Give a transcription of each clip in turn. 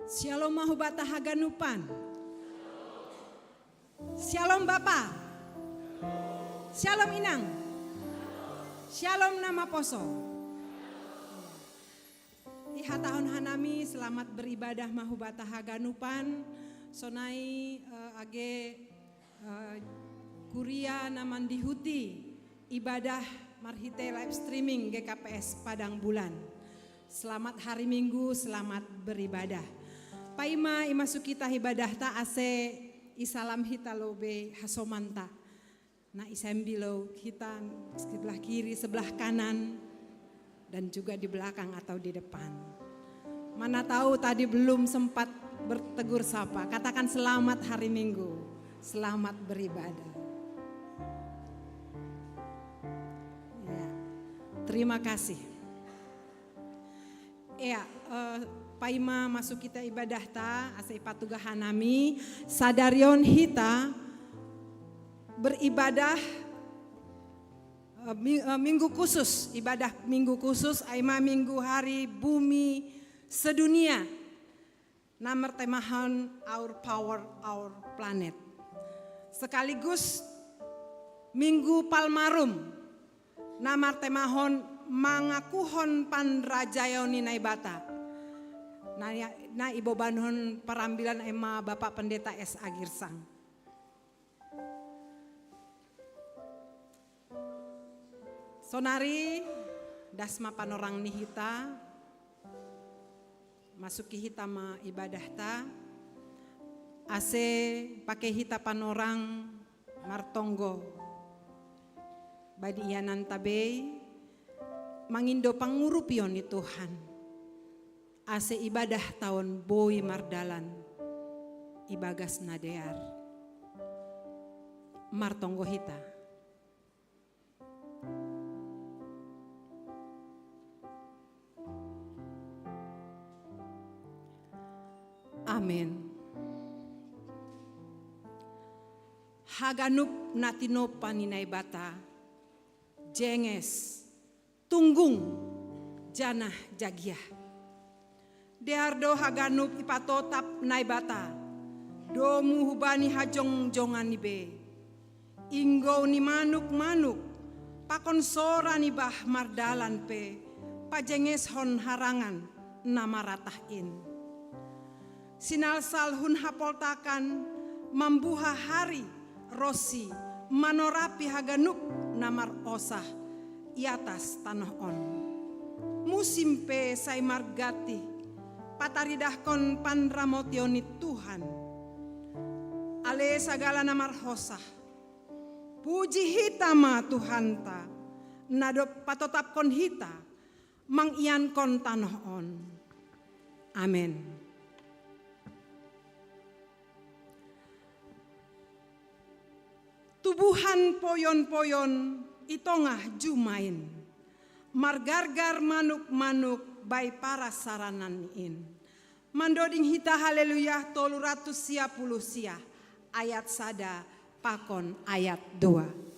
Shalom Mahubata Haganupan. Shalom Bapa. Shalom Inang. Shalom Nama Poso. Iha tahun hanami selamat beribadah Mahubata Haganupan. Sonai age kuria naman dihuti ibadah marhite live streaming GKPS Padang Bulan. Selamat hari Minggu, selamat beribadah. Paima imasukita ibadah ta ase isalam hita lobe hasomanta. Na isembilo kita sebelah kiri, sebelah kanan dan juga di belakang atau di depan. Mana tahu tadi belum sempat bertegur sapa, katakan selamat hari Minggu, selamat beribadah. Ya, terima kasih. Ya, Paima masuk kita ibadah ta ase patuga hanami sadarion hita beribadah minggu khusus, ibadah minggu khusus aima minggu hari bumi sedunia. Nama temahan Our Power Our Planet. Sekaligus minggu Palmarum. Nama temahon mangakuhon panrajayoni naibata. Na ibo banhon perambilan ema Bapak Pendeta S. Agirsang. Sonari dasma panorang nihita masuki hita ma ibadah ta ase pakai hita panorang martonggo badi ianan tabe mangindo pangurupion ni Tuhan. Ase ibadah tahun boi mardalan ibagas nadear martonggo hita. Amin. Haganup natino paninay bata jenges tunggung janah jagiah. Deardo haganup ipatotap naibata domu hubani hajong jongan nibe inggo ni manuk pakon sora ni bah mardalan pe pajenges hon harangan nama ratahin sinalsal hun hapoltakan mambuha hari rosi manorapi haganup namar osah iatas tanah on musim pe say margati pataridahkon panramotioni Tuhan. Ale sagala namar hosah. Puji hita ma Tuhan ta. Nado patotapkon hita. Mangiankon tanah on. Amin. Tubuhan poyon-poyon itongah jumain. Margargar manuk-manuk by para sarananin. Mandoding hita haleluya toluratus sia puluh sia. Ayat sada pakon ayat 2.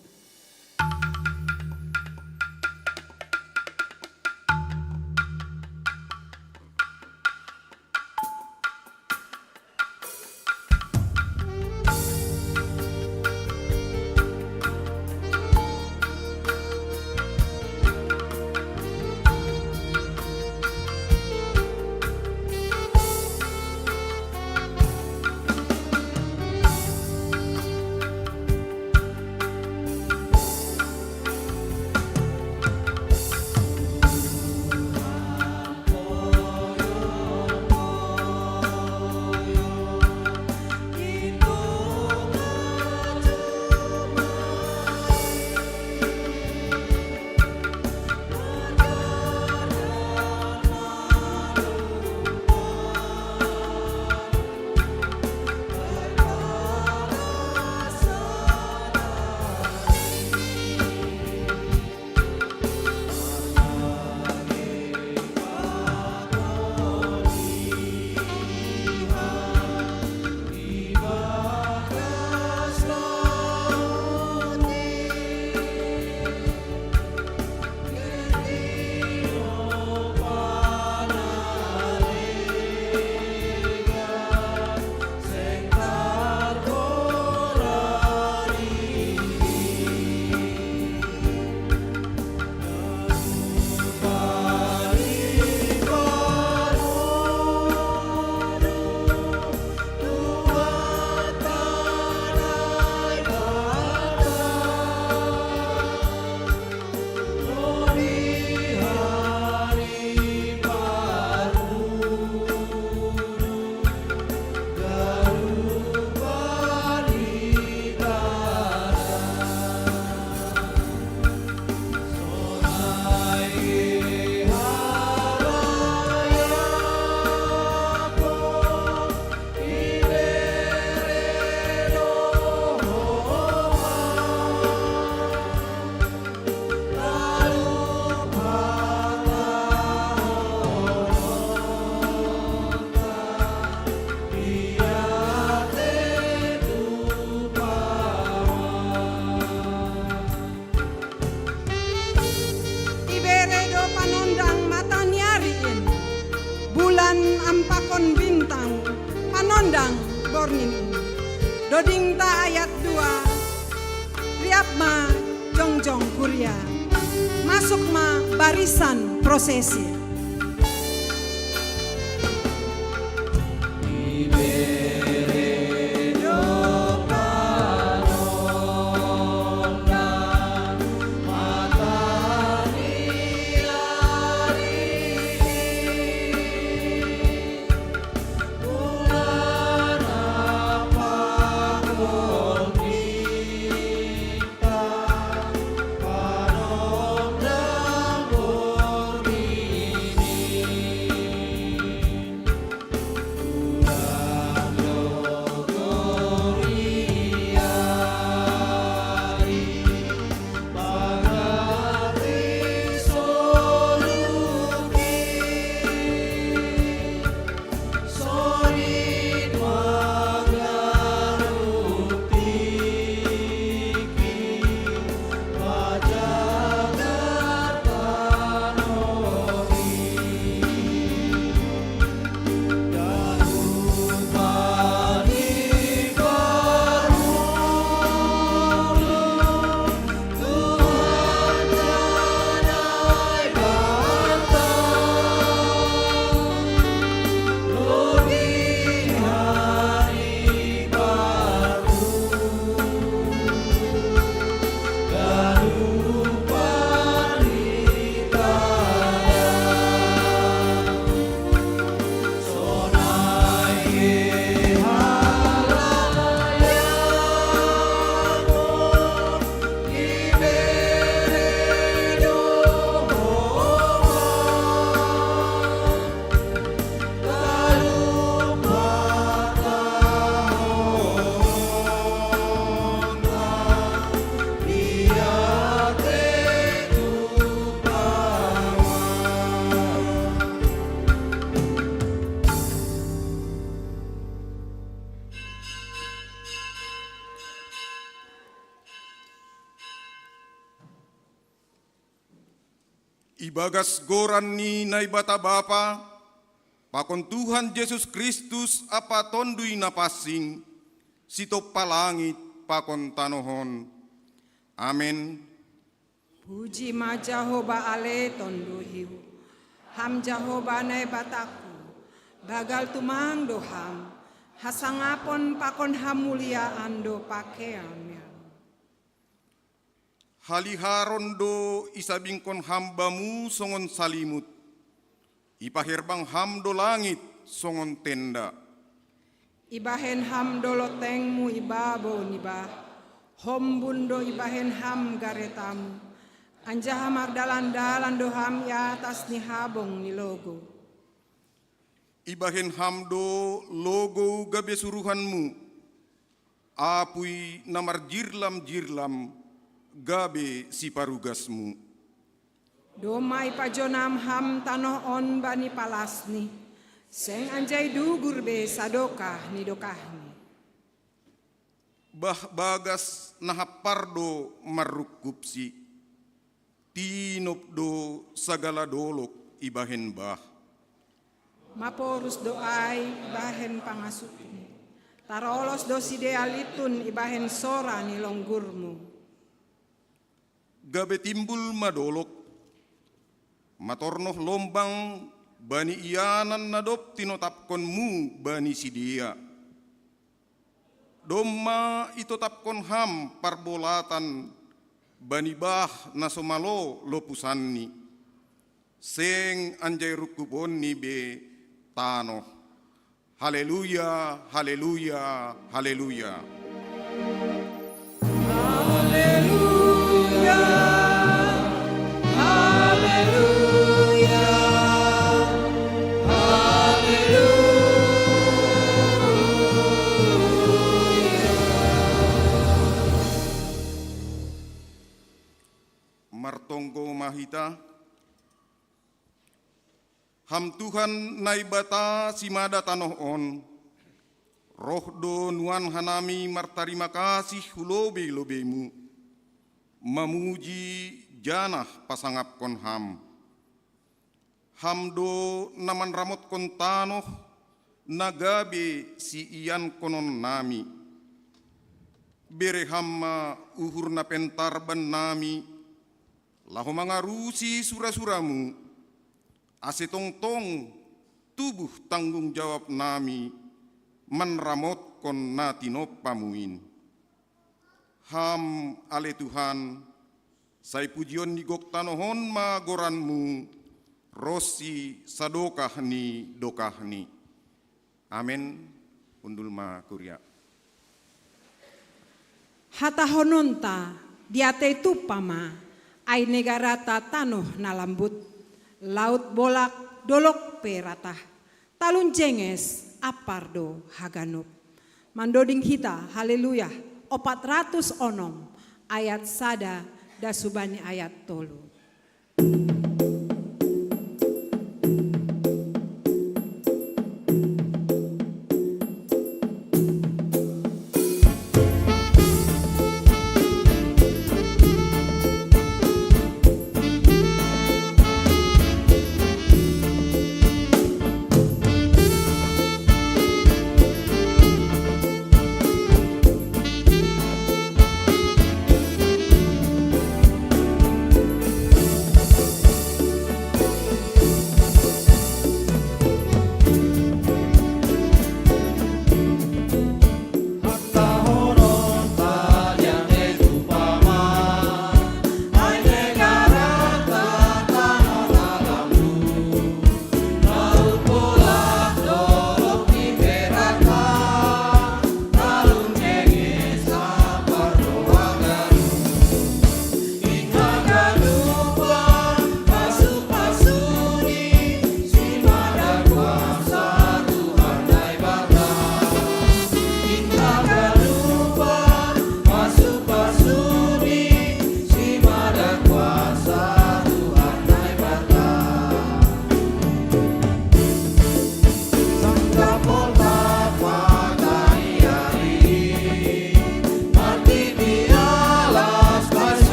Gondang Bornin Dodingta ayat 2 Riapma Jongjong Kuria Masukma barisan prosesi. Ibagas goran ni naibata Bapa, pakon Tuhan Yesus Kristus apa tondui napasing, sitop palangit pakon tanohon. Amin. Puji ma Jahoba ale tonduhiu, ham Jahoba naibataku, bagal tumang doham, hasangapon pakon hamulia ando pakeamnya. Haliharondo isabingkon hambamu songon salimut, ipaherbang hamdo langit songon tenda. Ibahen ham dolotengmu ibabo nibah, hombundo ibahen ham garetamu, anjaha mardalan-dalan doham ya atas ni habong ni logo. Ibahen hamdo logo gabe suruhanmu, apui namar jirlam-jirlam, gabe si parugasmu. Domai pajonam ham tanoh on bani palasni, seng anjay dugur be sadokah ni dokahni. Bah bagas nahapardo marukupsi, tinopdo sagala dolok ibahen bah. Maporus doai ibahen pangasukni, tarolos do sidealitun ibahen sora ni longgurmu. Gabe timbul madolok, matornoh lombang bani ianan nadop tinotapkonmu bani sidia. Domma itotapkon ham parbolatan bani bah nasomalo lopusanni. Seng anjay rukubon ni be tano. Haleluya, haleluya, haleluya. Martonggo mahita, ham Tuhan naibata simada tanoh on, roh do nuan hanami martarima kasih hulobe-lobemu, memuji janah pasangap kon ham. Ham do naman ramot kon tanoh, nagabe si iyan konon nami. Berehamma uhur na pentarban nami, lahu mangarusi sura-suramu, asetong-tong tubuh tanggung jawab nami, manramot kon na tinopamuin. Ham ale Tuhan, say pujion ni goktanohon magoranmu, rosi sadokahni dokahni. Amen. Undul ma kuria. Hatahononta diate tupama ai negarata tanoh na lambut, laut bolak dolok peratah, talun jenges apardo haganup. Mandoding hita haleluya 400 onom ayat sada dasubani ayat tolu.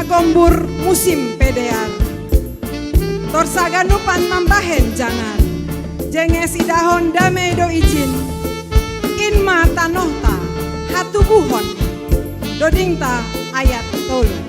Gombur musim pedean, torsaganupan mambahen jangan, jenges idahon dame do izin, inma tanohta hatubuhon, dodingta ayat tolu.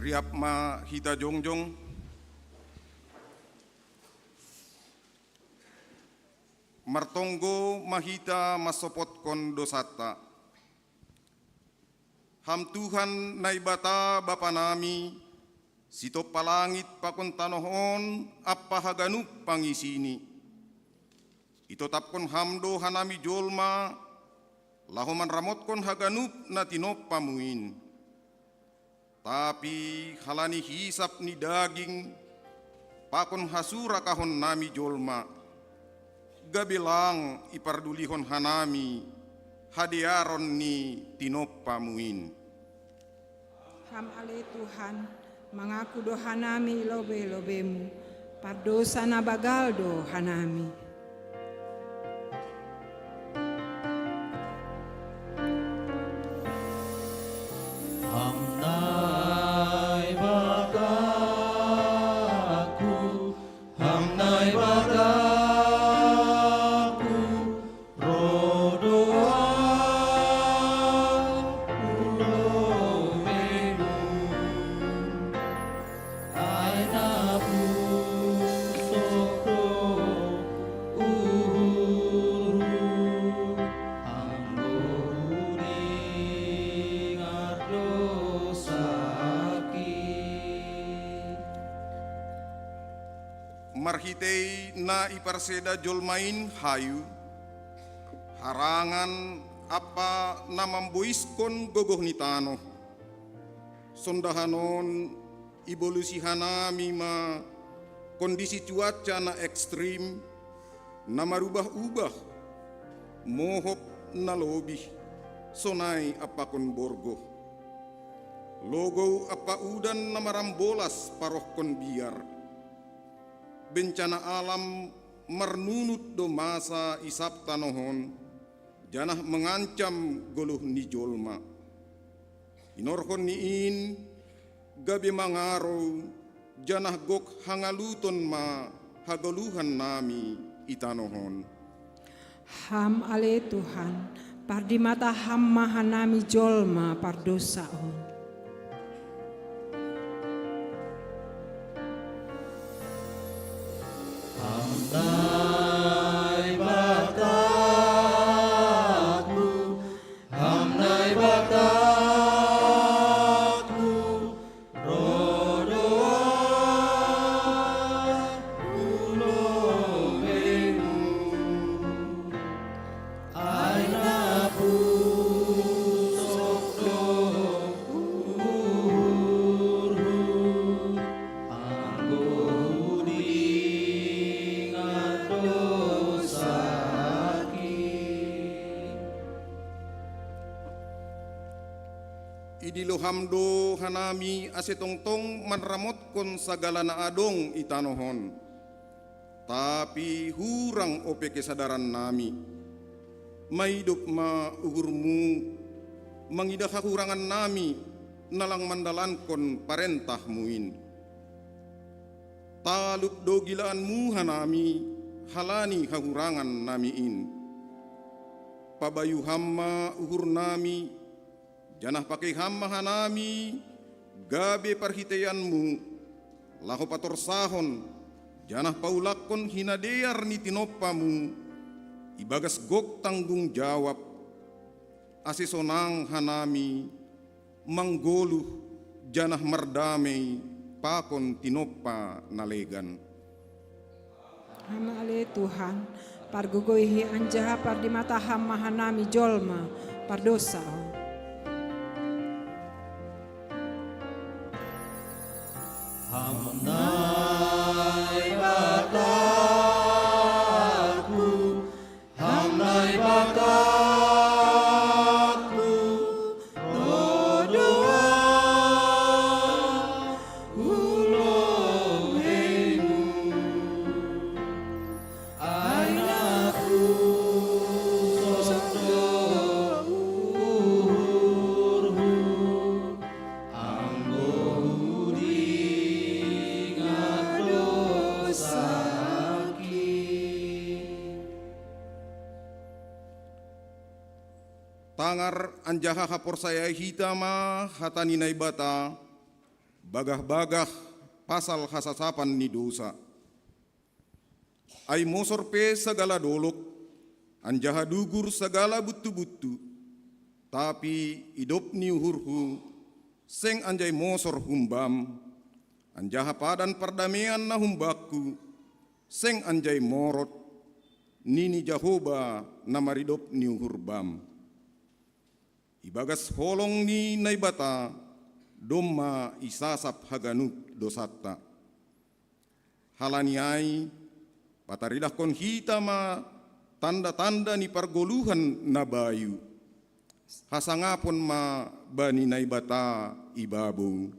Riap ma hita jongjong, martonggo mahita masopot kon dosata. Ham Tuhan naibata Bapa nami, sito palangit pakon tanohon apa haganup pangisini. Ito tapkon hamdo hanami jolma, lahoman ramot kon haganup na tinop pamuin. Tapi halani hisap ni daging, pakon hasura kahon nami jolma, gabilang ipardulihon hanami, hadiaron ni tinopamuin. Ham ale Tuhan, mengaku doha nami lobe-lobemu, Pardosa na bagaldo hanami. Hamnai bagaku, hamnai bagaku, rodoa ulomenu, aina pusoko uhuru, angguri ngardosaki. Marhitei na iparseda jolmain hayu, harangan apa na mamboiskon gogoh ni tano. Sondahanon evolusi hanami ma kondisi cuaca na ekstrim, na marubah-ubah, mohop na lobih, sonai apakon borgo. Logo apa udan na marambolas paroh kon biar. Bencana alam mernunut do masa isap tanohon, janah mengancam goluh ni jolma. Inorhon niin gabe mangaro, janah gok hangaluton ma hagoluhan nami itanohon. Ham ale Tuhan, pardi mata ham mahanami jolma pardosa on. Hamnai bataku, hamnai bataku, rodoa ulomenu, aina pusokdo uhuru, angguri Idilo hamdo hanami asetongtong manramot kon sagala na adong itanohon. Tapi hurang ope kesadaran nami. Maidop ma ugurmu, mangidah kakurangan nami, nalang mandalan kon parentah muin. Talup do gilaanmu hanami, halani kakurangan namiin. Pabayu hamma uhur nami, janah pakai hamma hanami, gabe parhiteyanmu, laho pator sahon, janah paulakon hinadear ni tinoppamu, ibagas gok tanggung jawab, asisonang hanami, manggoluh, janah mardamei, pakon tinoppa nalegan. Ham ale Tuhan, pargogoihi anjaha pardi mata ham mahanami jolma pardosa on. Hamnai bataku, hamnai bataku, rodoa ulomenu, aina pusokdo uhuru, angguri Tangar anjaha hapor saya hitama hatani naibata, bagah-bagah pasal hasasapan ni dosa. Ay mosor pe segala dolok, anjaha dugur segala butu-butu, tapi idop ni uhurhu, seng anjay mosor humbam, anjaha padan perdamaian na humbaku, seng anjay morot, nini Jahoba na maridop ni uhurbam. Ibagas holong ni naibata, domma isasap haganut dosata. Halaniai, pataridah kon hitama tanda-tanda ni pargoluhan na bayu. Hasangapon ma bani naibata ibabu.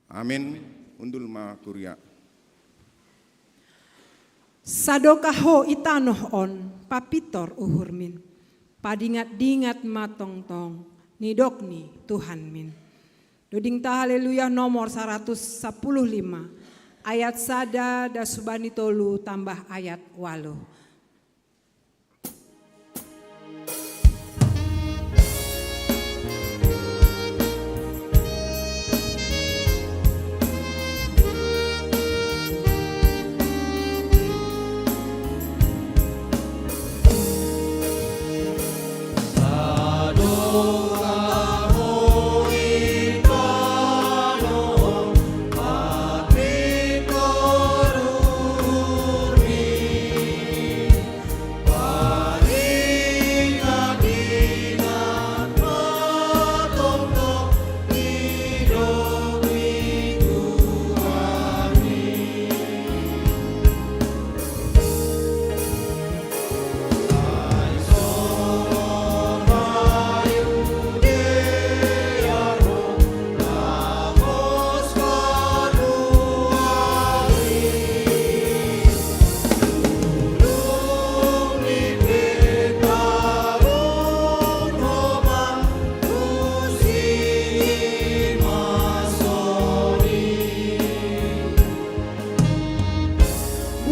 Amin. Undul ma kurya. Sadokaho itanoh on papitor uhurmin. Padingat-dingat matong-tong nidokni Tuhan min. Doding ta haleluya nomor 115 ayat sada da subani tolu tambah ayat 8.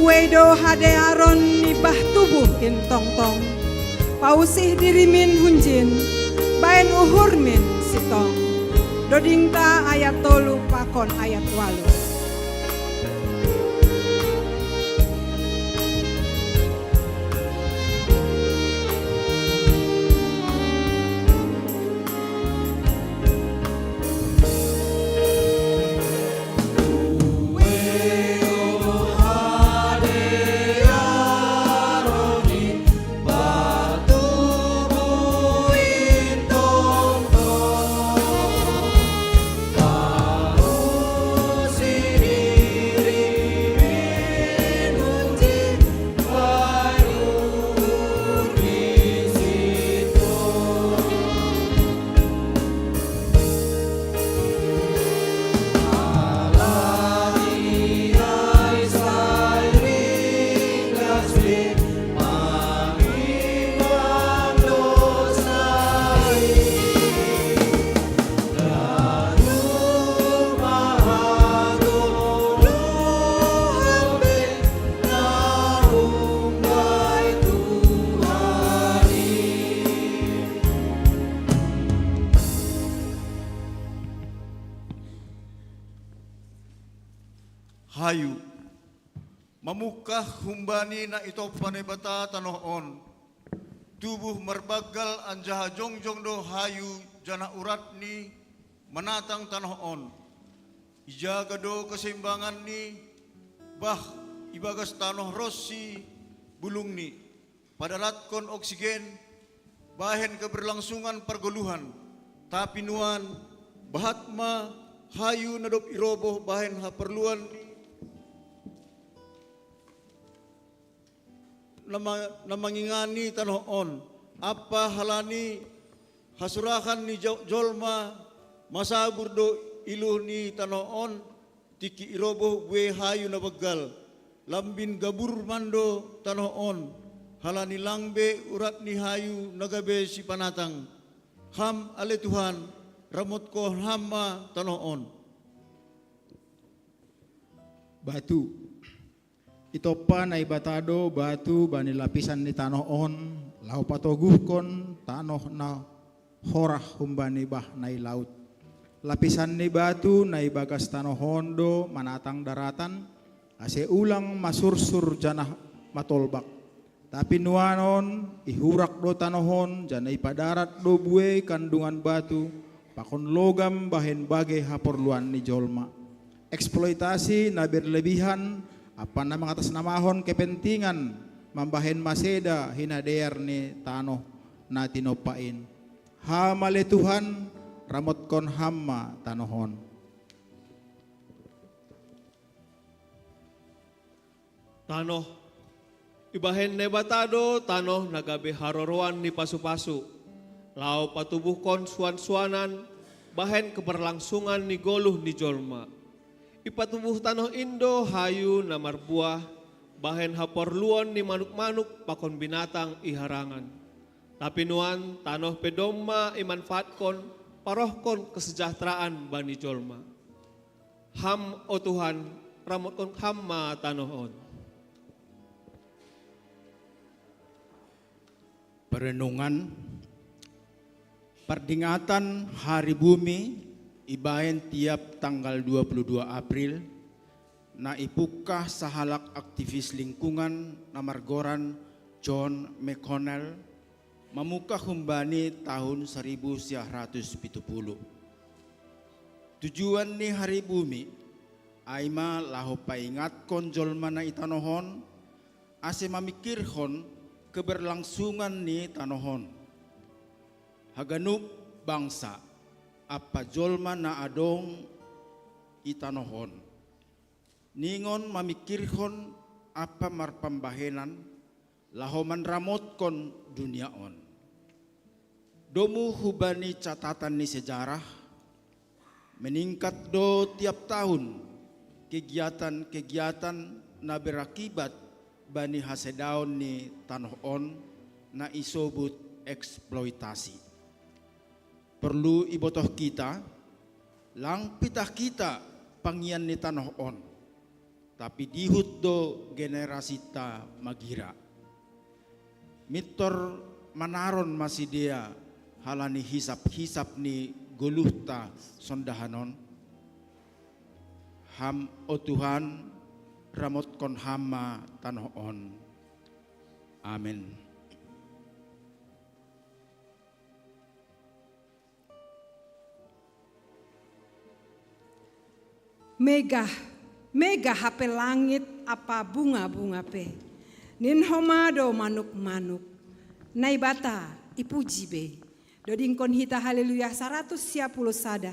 Wedo hade aron nibah tubuh in tong-tong. Pausih dirimin hunjin, baen uhurmin sitong. Dodingta ayat tolu pakon ayat 8. Hayu mamukah humbani na ito panibata tanoon tubuh marbagal anjaha jongjong do hayu jana urat ni manatang tanoon ijaga do keseimbangan ni bah ibagas tanoh rossi bulung ni padarat kon oksigen bahen keberlangsungan pergoluhan tapi nuan bahatma hayu nadop iroboh bahen haperluan ni namangingani tanoon apa halani hasurakan ni jolma masabur do iluh ni tanoon tiki iroboh gue hayu na begal lambin gabur mando tanoon halani langbe urat ni hayu nagabe si panatang ham ale Tuhan ramot ko hamma tanoon batu itopa na ibatado batu bani lapisan ni tanoon lau patoguhkon tanoh na horah humbani bah nai laut lapisan ni batu na ibagas tanohondo manatang daratan ase ulang masursur janah matolbak tapi nuanon ihurak do tanohon jana ipadarat do buwe kandungan batu pakon logam bahen bage haporluan ni jolma eksploitasi na berlebihan apa na atas namahon kepentingan mambahen maseda hinadear ni tanoh na tinopain hamale Tuhan ramot kon hamma tanohon Tanoh ibahen nebatado tanoh nagabe haroroan ni pasu-pasu lau patubuh kon suan-suanan bahen keberlangsungan ni goluh ni jolma ipatubuh tanoh Indo hayu namar buah bahen haporluon ni manuk-manuk pakon binatang iharangan. Tapi nuan tanoh pedoma imanfaatkon parohkon kesejahteraan bani jolma. Ham o Tuhan ramotkon hamma tanohon. Perenungan Peringatan Hari Bumi ibahen tiap tanggal 22 April na ipukah sahalak aktivis lingkungan namargoran John McConnell mamukah humbani tahun 1970. Tujuan ni Hari Bumi aima laho paingat konjol mana itanohon ase mamikirhon keberlangsungan ni tanohon. Haganup bangsa apa jolma na adong itanohon. Ningon mamikirhon apa marpambahenan laho manramotkon duniaon. Domu hubani catatan ni sejarah meningkat do tiap tahun kegiatan-kegiatan na berakibat bani hasedaon ni tanohon na isobut eksploitasi. Perlu ibotoh kita, lang pitah kita pangian ni tanohon, tapi dihut do generasi ta magira. Mitor manaron masih dia halani hisap-hisap ni guluh ta sondahanon. Ham o Tuhan ramot kon hama tanohon. Amin. Mega hape langit apa bunga-bunga pe. Nin homado manuk-manuk. Naibata ipuji be. Doding kon hita haleluya 110 sada.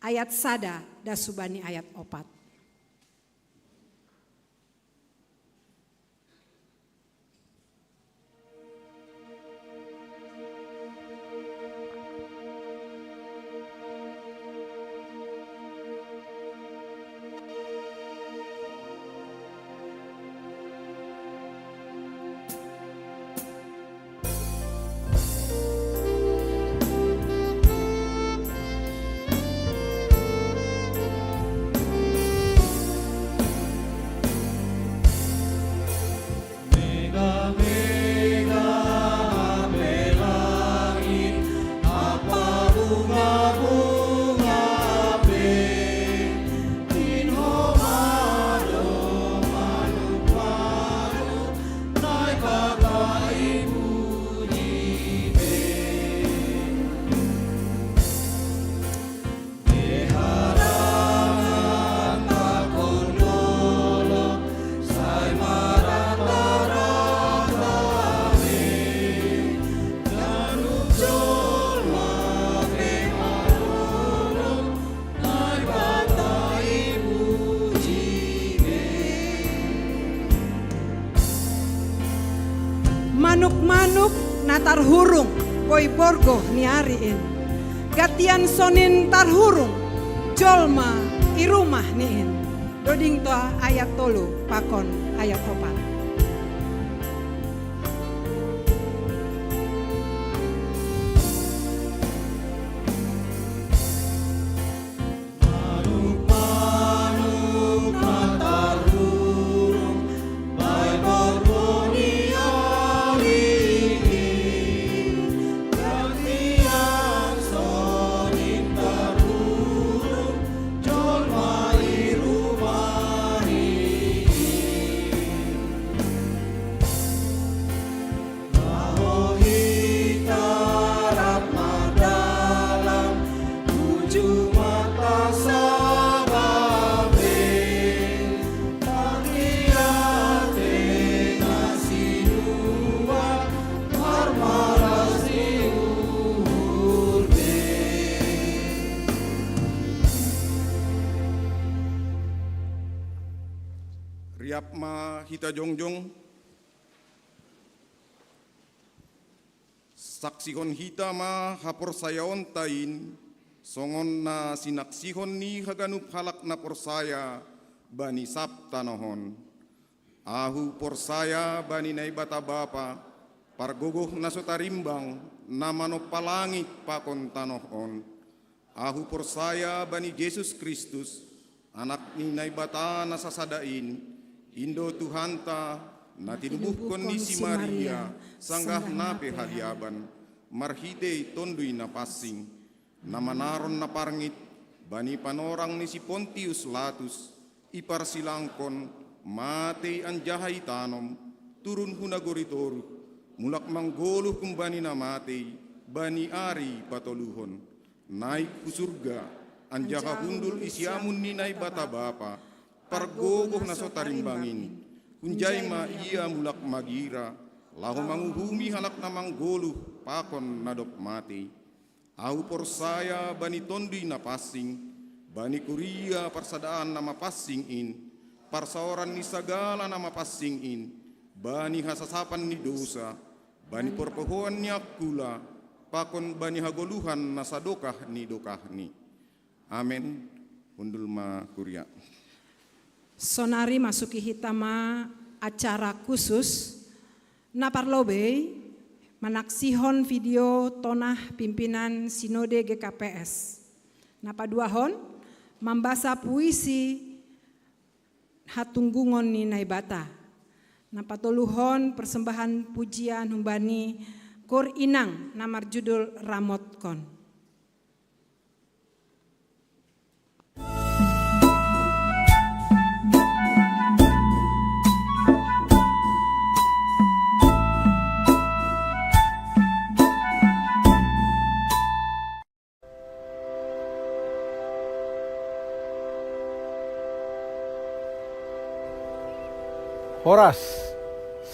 Ayat sada dasubani ayat 4. Manuk-manuk natar hurung koi borgo niariin. Gatian sonin tar hurung jolma irumah niin. Doding toa ayat tolu pakon ayat 4. Riap ma hita jongjong, saksihon hita ma hapor sayaon tain, songon na sinaksihon ni haganup halak na porsaya bani sap tanohon. Ahu porsaya bani naibata bapa, pargogoh nasotarimbang, namano palangit pakon tanohon. Ahu porsaya bani Yesus Kristus, anak ni naibata nasasadain, Indo Tuhanta, na tinubuhkon ni si Maria, sanggah nape haliaban, marhite tondui na passing, na manaron na parngit, bani panorang ni si Pontius Latus, iparsilangkon, mate anjahay tanom, turun hunagoritoru, mulak manggoluh kumbani na mate, bani ari patoluhon, naik ku surga, anjaka hundul isyamun ni naibata bapa, pargogoh na sotarimbangin, kunjay ma iya mulak magira, lahu manguhumi halak na manggoluh, pakon nadop mate. Au porsaya bani tondi na passing, bani kuria parsadaan na mapassing in, parsaoran ni sagala na mapassing in, bani hasasapan ni dosa, bani porpohoan ni akula, pakon bani hagoluhan na sadokah ni dokah ni. Amen. Undul ma kuria. Sonari masuki hitama acara khusus naparlobe manaksihon video tonah pimpinan Sinode GKPS. Napaduahon membasa puisi hatunggungon ni naibata. Napatoluhon persembahan pujian humbani Kor Inang namar judul Ramotkon. Horas,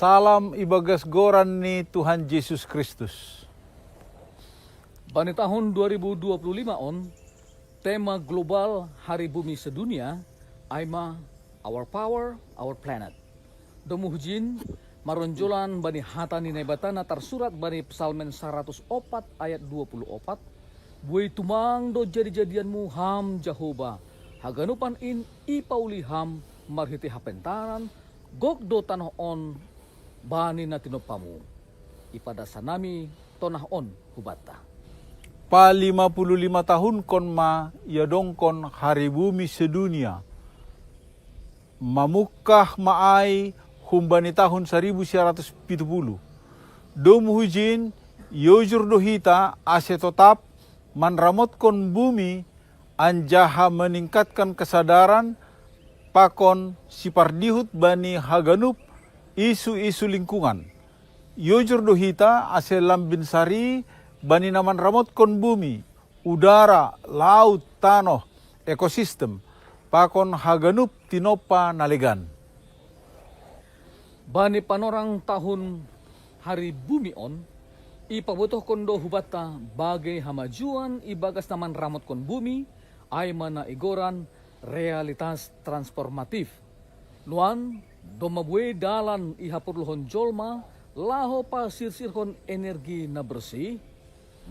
salam ibagas goran ni Tuhan Yesus Kristus. Pada tahun 2025 tema global Hari Bumi Sedunia aima Our Power, Our Planet. Domuhjin maronjolan bani hatani nebatana tersurat bani Psalmen 104 ayat 24. Buai tumang do jadi-jadianmu ham Jehovah, haganupan in ipauli ham marhiti hapentaran, gok do tanah on bani na tinopamu. Ipada sanami tonah on hubata. Pa 55 tahun kon ma yadongkon Hari Bumi Sedunia. Mamukah maai humbani tahun 1970. Dom hujin yojur dohita ase tetap manramotkon bumi anjaha meningkatkan kesadaran pakon sipardihut bani haganup isu-isu lingkungan. Yojur dohita ase lambin sari bani naman ramotkon bumi, udara, laut, tanoh, ekosistem, pakon haganup tinopa nalegan. Bani panorang tahun Hari Bumi on, ipabutuh kondo hubata bagai hamajuan ibagas naman ramotkon bumi, ay mana igoran realitas transformatif. Nuan, domabue dalan ihapurluhon jolma, laho pa sirsirhon energi na bersih,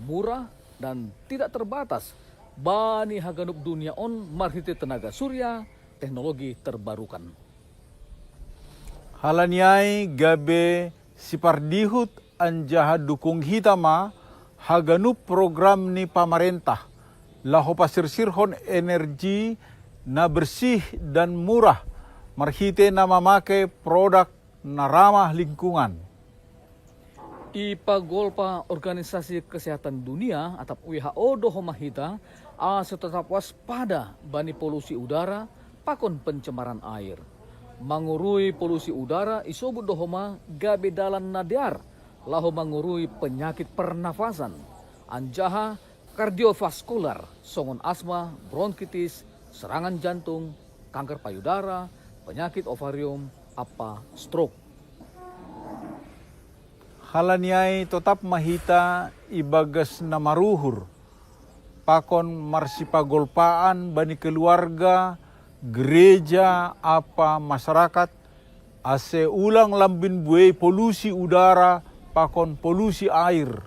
murah, dan tidak terbatas. Bani haganup dunia on marhiti tenaga surya, teknologi terbarukan. Halaniai gabe sipardihut anjaha dukung hitama haganup program ni pamarentah. Laho pasirsirhon energi na bersih dan murah, marhite na mamakai produk na ramah lingkungan. Ipagolpa Organisasi Kesehatan Dunia atau WHO doho mahita tetap waspada bani polusi udara pakon pencemaran air. Mangurui polusi udara isobut dohoma gabe dalan nadiar, laho mangurui penyakit pernafasan, anjaha kardiovaskular, songon asma, bronkitis, serangan jantung, kanker payudara, penyakit ovarium, apa stroke. Halaniai tetap mahita ibagas na maruhur, pakon marsipagolpaan bani keluarga, gereja, apa masyarakat, ase ulang lambin buai polusi udara, pakon polusi air.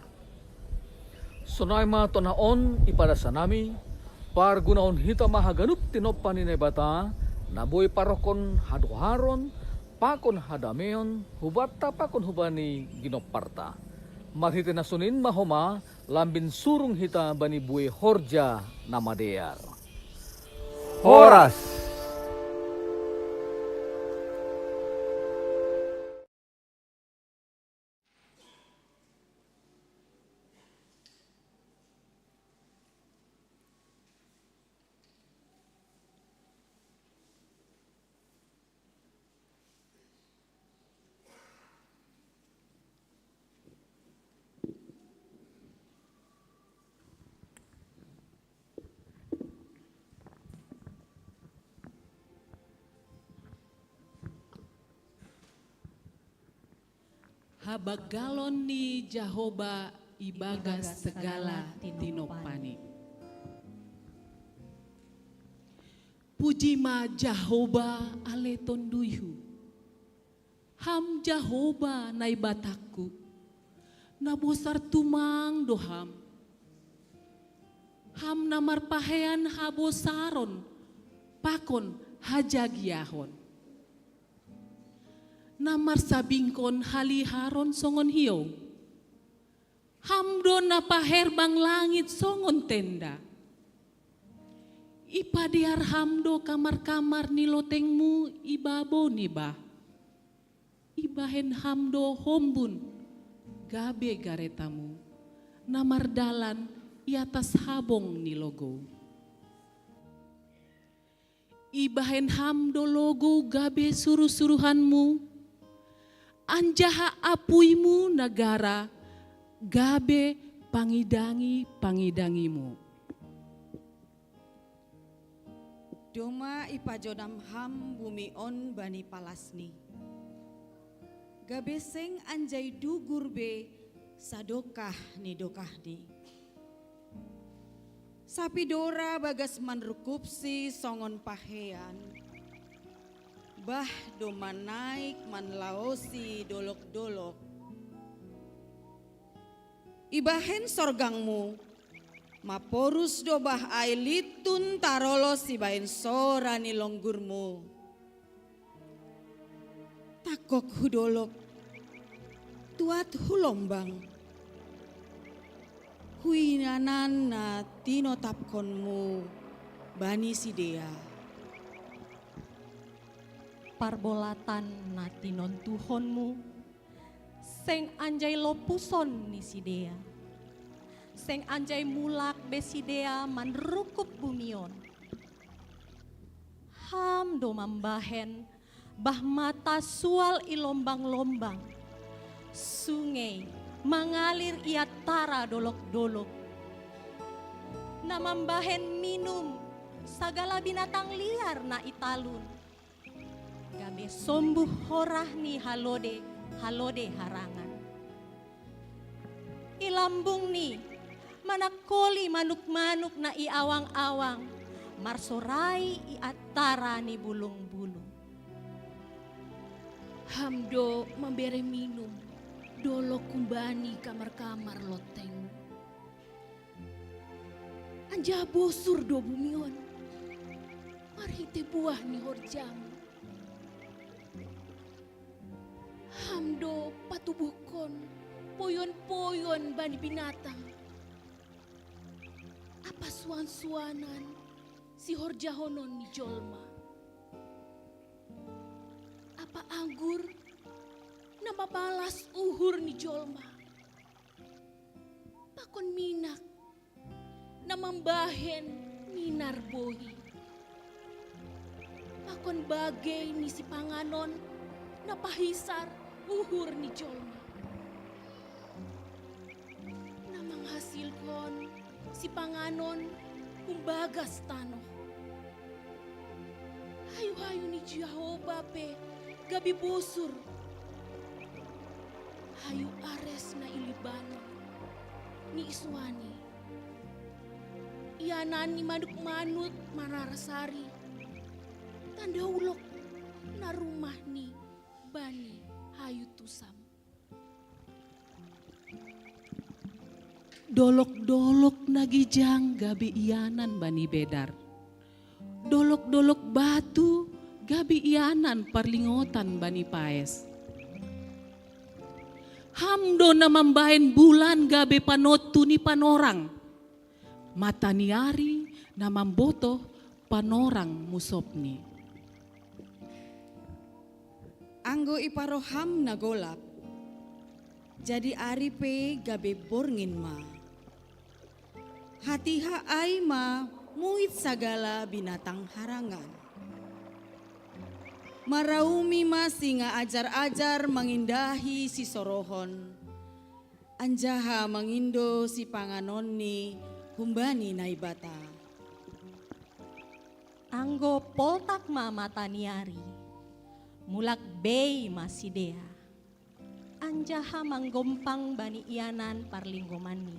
Sonaima tonaon ipada sanami, pargunaon hita mahaganup tinopan ni nebata, naboy parokon hadoharon, pakon hadameon hubatta pakon hubani ginoparta. Marhite nasunin mahoma lambin surung hita bani bue horja namadear. Horas. Habagalon ni Jahoba ibagas segala tinopani. Puji ma Jahoba ale tonduyhu. Ham Jahoba nai bataku. Nabosar tumang doham. Ham namar pahean habosaron. Pakon hajagiahon. Namar sabingkon haliharon songon hiyo. Hamdo napaher bang langit songon tenda. Ipadiar hamdo kamar-kamar nilotengmu ibabo niba. Ibahen hamdo hombun gabe garetamu. Namar dalan iatas habong nilogo. Ibahen hamdo logo gabe suruh-suruhanmu. Anjaha apuimu negara, gabe pangidangimu. Doma ipajodam ham bumi on bani palasni. Gabe seng anjay dugurbe sadokah ni dokahni. Sapi dora bagas manrukupsi songon pahean. Bah doman naik man laosi dolok-dolok. Ibahen sorgangmu, maporus dobah ailitun tarolos ibahen sora ni longgurmu. Takok hudolok, tuat hulombang. Huinanan na tinotapkonmu bani sidea. Parbolatan natinon tuhonmu seng anjay lopuson ni sidea seng anjay mulak besidea manrukup bumion ham do mambahen bah mata sual ilombang-lombang sungai mangalir iatara dolok-dolok na mambahen minum sagala binatang liar na italun. Gabe sombuh horah ni halode harangan. Ilambung ni manakoli manuk-manuk na iawang-awang. Marsorai iatara ni bulung-bulung. Hamdo memberi minum dolok kumbani kamar-kamar loteng. Anja bosur do bumion. Marhite buah ni horjam. Hamdo patubuhkon poyon-poyon bani binatang. Apa suan-suanan si horjahonon ni jolma. Apa anggur na mabalas uhur ni jolma. Pakon minak na mambahen minar bohi. Pakon bagay ni si panganon na pahisar uhur ni jolma. Na manghasilkon si panganon kumbagas tanoh. Hayu-hayu ni Jehovah pe gabi bosur. Hayu ares na ilibano ni iswani. Iyanan ni manuk-manut mararasari. Tanda ulok na rumah ni bani hayu tusam. Dolok-dolok nagijang gabi iyanan bani bedar. Dolok-dolok batu gabi ianan parlingotan bani paes. Hamdo na mambahen bulan gabe panotu ni panorang. Mata ni ari na mamboto panorang musopni. Anggo iparoham na golap. Jadi ari pe gabe borngin ma. Hatiha ay ma muit sagala binatang harangan. Maraumi masih ajar-ajar mengindahi si sorohon. Anjaha mengindo si panganoni humbani naibata. Anggo poltak ma mata niari, mulak bei masidea. Anjaha manggompang bani ianan parlinggomani.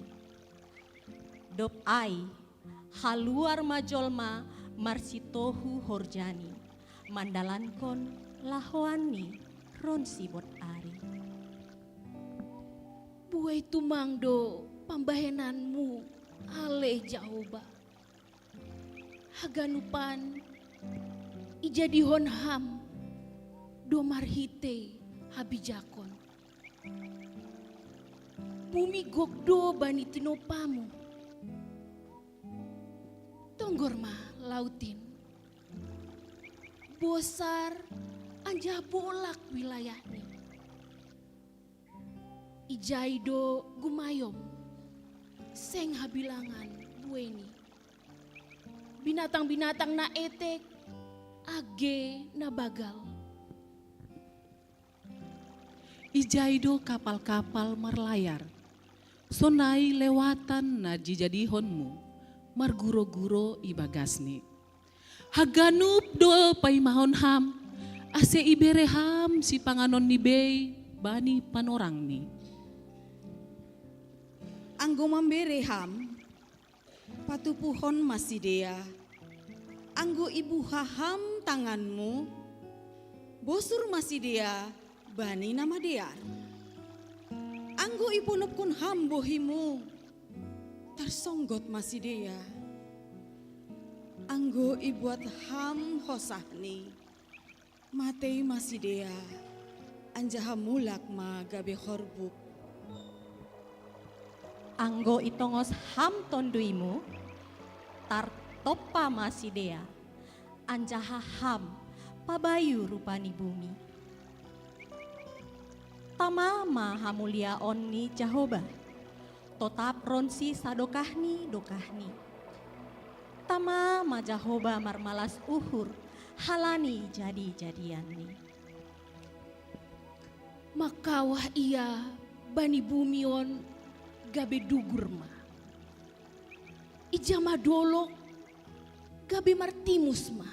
Dop ai, haluar majolma marsitohu horjani. Mandalankon lahoani ron sibot ari. Buai tumangdo pambahenanmu ale Jahoba. Haganupan ijadihon ham do marhite habijakon. Bumi gokdo bani tinopamu. Tonggor ma lautin. Bosar anja bolak wilayahni. Ijaido gumayom seng habilangan bueni. Binatang-binatang na etek age na bagal. Ijaido kapal-kapal marlayar. Sonai lewatan na jijadihonmu marguro-guro ibagasni. Haganup do paimahon ham, ase ibere ham si panganon ni bay bani panorang ni. Anggo mambere ham, patupuhon masidea. Anggo ibu haham tanganmu, bosur masidea bani nama dear. Anggo ipunupkun ham bohimu, tersonggot masidea. Anggo ibuat ham hosahni, matei masidea, anjaha mulak ma gabe horbuk. Anggo itongos ham tonduimu, tar topa masidea, anjaha ham pabayu rupani bumi. Tamama hamulia onni Jahoba, totap ronsi sadokahni dokahni. Tama majahoba marmalas uhur halani jadi-jadian ni. Makawah ia bani bumion gabe dugur ma. Ijama dolok gabe martimus ma.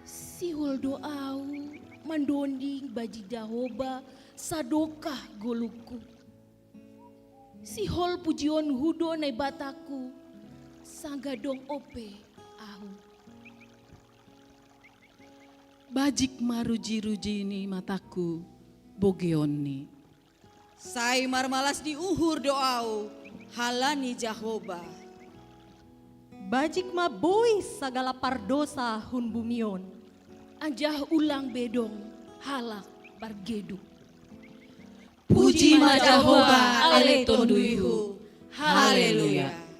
Sihol doau mandonding baji Jahoba sadokah goluku. Sihol pujion hudo nai bataku. Sanggadong ope ahu. Bajik maruji-ruji ni mataku bogeon ni. Sai marmalas di uhur doau, halani Jahoba. Bajik ma boy sagala pardosa hun bumion. Anjah ulang bedong halak bargeduk. Puji ma Jahoba ale tonduihu. Haleluya.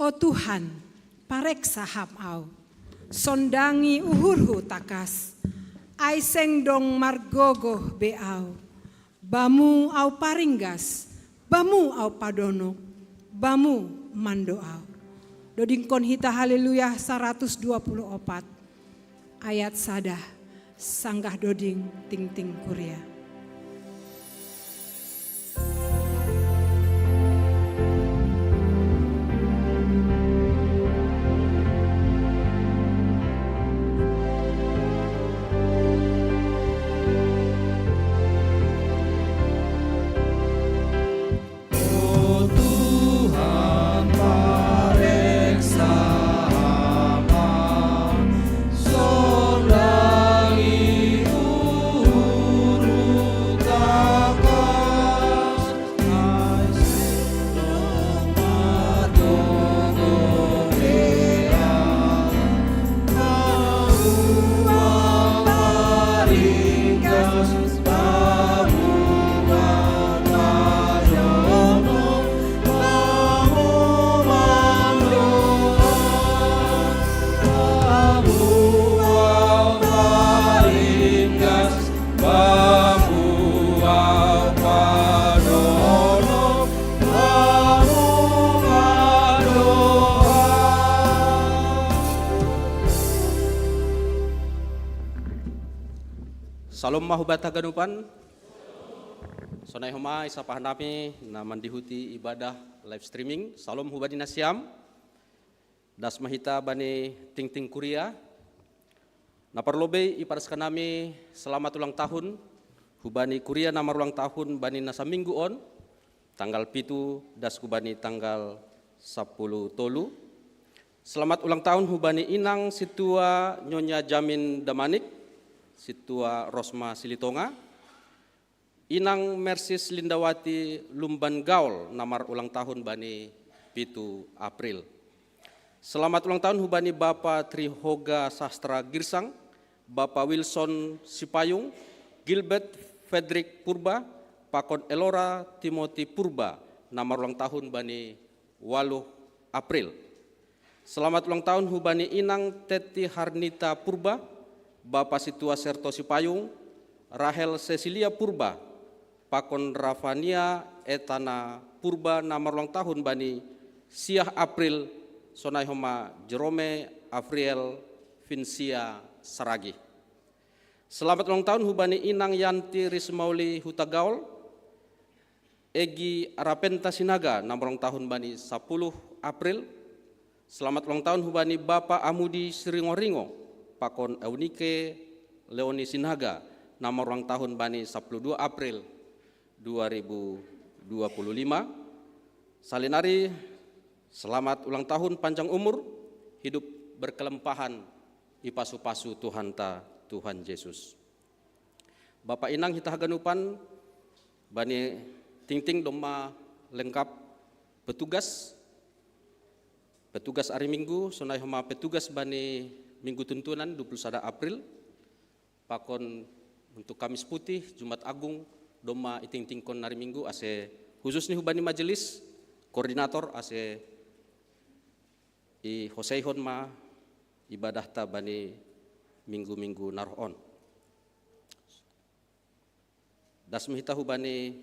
O Tuhan, pareksa hap au, sondangi uhurhu takas, ai seng dong margogo beau, bamu au paringgas, bamu au padono, bamu mando au. Dodingkon hita haleluya 124 ayat sadah sanggah doding ting ting kuria. Salom mahubata ganupan. Sonai homa isapah nami na mandihuti ibadah live streaming. Salom hubadi nasiam. Das mahita bani ting ting kuria. Na parlobe iparas kanami selamat ulang tahun. Hubani kuria namar ulang tahun bani nasa minggu on. Tanggal pitu das kubani tanggal 10 tolu. Selamat ulang tahun hubani inang situa Nyonya Jamin Damanik. Situa Rosma Silitonga, inang Mersis Lindawati Lumban Gaul, namar ulang tahun bani 7 April. Selamat ulang tahun hubani Bapak Trihoga Sastra Girsang, Bapak Wilson Sipayung, Gilbert Frederick Purba, Pakon Elora Timothy Purba, namar ulang tahun bani 8 April. Selamat ulang tahun hubani inang Teti Harnita Purba, Bapak Situa Serto Sipayung, Rahel Cecilia Purba, Pakon Ravania Etana Purba, namar ulang tahun bani Siah April, Sonai Homa Jerome Afriel Vincia Saragi. Selamat ulang tahun hubani inang Yanti Rismauli Hutagaul, Egi Arapenta Sinaga, namar ulang tahun bani 10 April. Selamat ulang tahun hubani Bapak Amudi Siringo-ringo, Pakon Eunike Leoni Sinaga, nomor ulang tahun bani 12 April 2025. Salinari, selamat ulang tahun panjang umur, hidup berkelimpahan, ipasu-pasu Tuhan ta Tuhan Yesus. Bapak inang hita haganupan bani ting-ting doma lengkap petugas hari Minggu, sonai homa petugas bani Minggu tuntunan 21 April, pakon untuk Kamis Putih, Jumat Agung, doma iting-tingkon hari Minggu, ase khusus nih hubani majelis, koordinator ase i Hoseihon ma ibadah ta bani minggu-minggu naroon. Das mihita hubani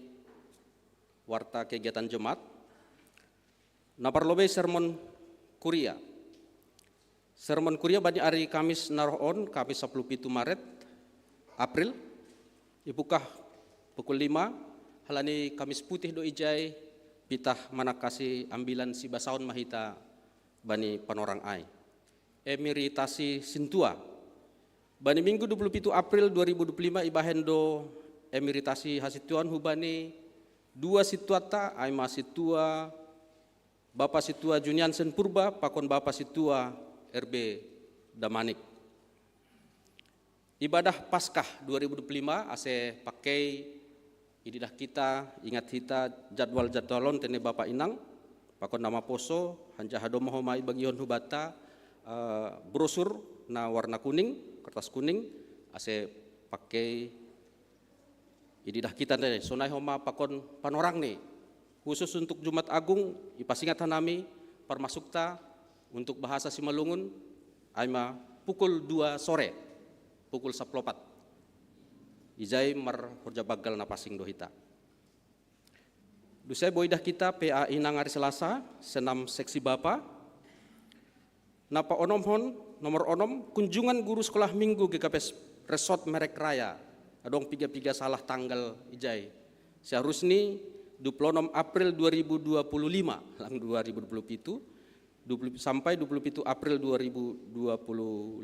warta kegiatan Jumat, naparlobe sermon kuria. Sermon kuria bani hari Kamis naroon, Kamis 17 Maret, April, ibukah pukul 5, halani Kamis Putih do ijai, pitah manakasi ambilan si basaon mahita bani panorang ai. Emiritasi Sintua, bani Minggu 27 April 2025 ibahendo emiritasi hasituan hubani 2 situata, aima situa, Bapak Situa Juniansen Purba, pakon Bapak Situa RB Damanik. Ibadah Paskah 2025 ase pakai ididah kita, ingat kita jadwal-jadwalon tene Bapak Inang, pakon nama poso, hanja hadomo homai bagion hubata, brosur na warna kuning, kertas kuning, ase pakai ididah kita tene, sonai homa pakon panorang nih, khusus untuk Jumat Agung, ipasingatan nami, permasukta untuk bahasa Simalungun aima pukul 2 sore, pukul 14. Ijai mar horja bagal na pasing dohita. Dusai boidah kita PA Inang hari Selasa, senam seksi Bapa. Napa onomhon, nomor onom, kunjungan guru sekolah minggu GKP Resort Merek Raya. Adong piga-piga salah tanggal ijai. Seharusnya 26 April 2025, lang 2027, sampai 27 April 2025.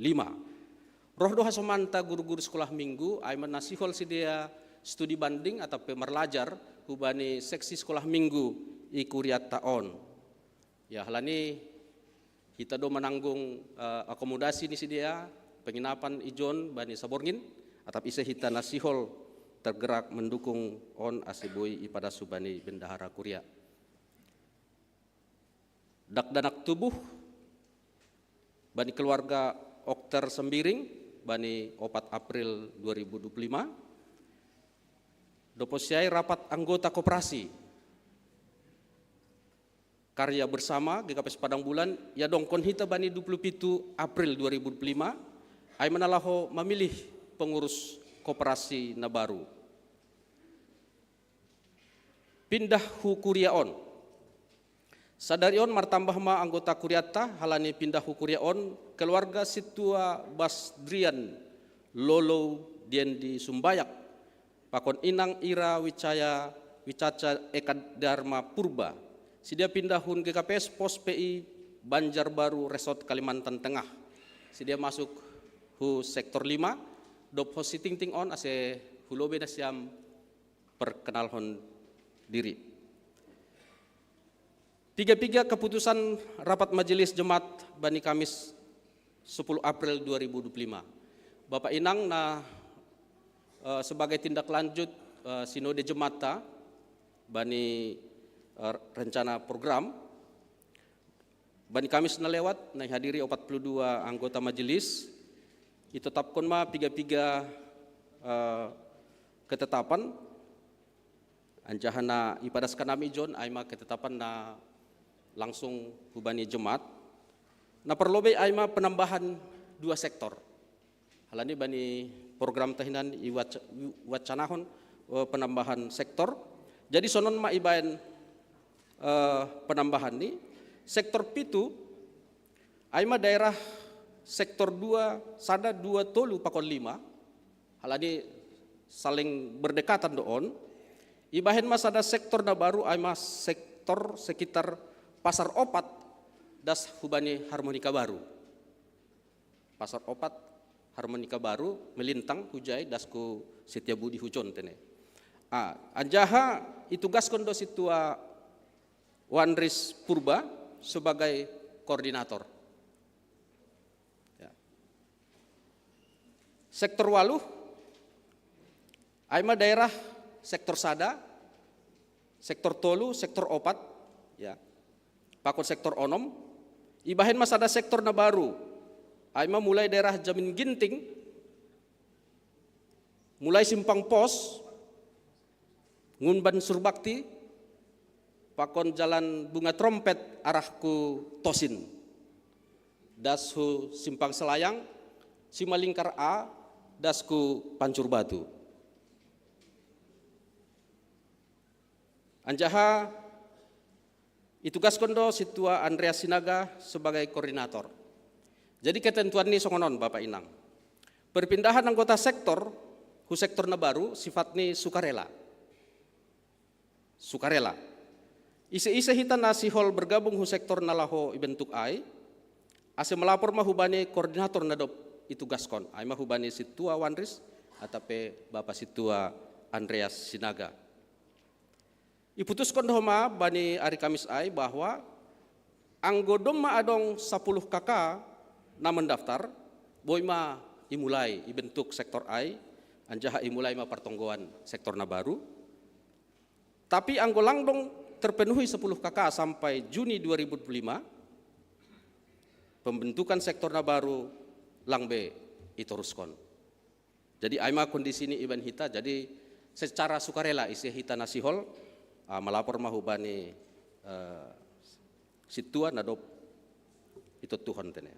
Roh doha somanta guru-guru sekolah minggu, aiman nasihol sedia studi banding atau pemerlajar hubani seksi sekolah minggu ikuriat taon. Ya halani kita do menanggung akomodasi ni sedia penginapan ijon bani saborngin atap ise hita nasihol tergerak mendukung on asibui ipada subani bendahara kuria. Dakdanak tubuh bani keluarga Okter Sembiring bani 4 April 2025 doposiai rapat anggota koperasi karya bersama GKP Padang Bulan ya dongkon hita bani 27 April 2025 ai manalaho memilih pengurus koperasi na baru. Pindah hu kuriaon. Sadarion martambah ma anggota kuriata halani pindah hu kuriaon keluarga situa Basdrian Lolo Diendi Sumbayak Pakon Inang Ira Wicaca Eka Dharma Purba. Sidia pindahun GKPS Pos PI Banjarbaru Resort Kalimantan Tengah. Sidia masuk hu sektor 5. Dop hosi ting ting on ase hulobe nasiam perkenalhon diri. Tiga keputusan rapat majelis jemaat Bani Kamis 10 April 2025. Bapak Inang na sebagai tindak lanjut sinode jemata bani rencana program bani Kamis na lewat na hadiri 42 anggota majelis itetapkan ma piga ketetapan anjahana ipadas kanami John aima ketetapan na langsung hubani jemaat na perlobe aima penambahan 2 sektor halani bani program tahinan iwacanahon penambahan sektor. Jadi sonon ma ibaen penambahan ni sektor pitu aima daerah sektor 2 sada 2 tolu pakon 5 halani saling berdekatan doon ibahen mas ada sektor na baru aima sektor sekitar pasar opat das hubani harmonika baru. Pasar opat harmonika baru melintang hujai dasku Setiabudi Hujon tene. Anjaha itugas kondo situa Wandris Purba sebagai koordinator. Ya. Sektor Waluh, aima daerah sektor Sada, sektor Tolu, sektor Opat, ya. Pakon sektor Onom, ibahen mas ada sektor na baru. Aima mulai daerah Jamin Ginting, mulai Simpang Pos, Ngunban Surbakti, pakon jalan Bunga Trompet arahku Tosin, dasku Simpang Selayang, Simalingkar A, dasku Pancur Batu. Anjaha itugas kondo situa Andreas Sinaga sebagai koordinator. Jadi ketentuan ini songonon Bapak Inang. Perpindahan anggota sektor, hu sektor na baru sifatnya sukarela. Sukarela. Ise-ise hita nasihol bergabung hu sektor na laho ibentuk ai, ase melapor mahubani koordinator na dop itugas kon. Ai mahubani situa Wandris, atape Bapak situa Andreas Sinaga. Iputus kon homa bani hari Kamis ai bahwa anggodom ma adong 10 kakak na mendaftar, boy ma imulai ibentuk sektor ai, anjaha imulai ma pertonggoan sektor na baru. Tapi anggolang dong terpenuhi 10 kakak sampai Juni 2025, pembentukan sektor na baru langbe itoruskon. Jadi aima kondisi ini iban hita, jadi secara sukarela isi hita nasihol melapor mahubani situa na dop itu Tuhan tene.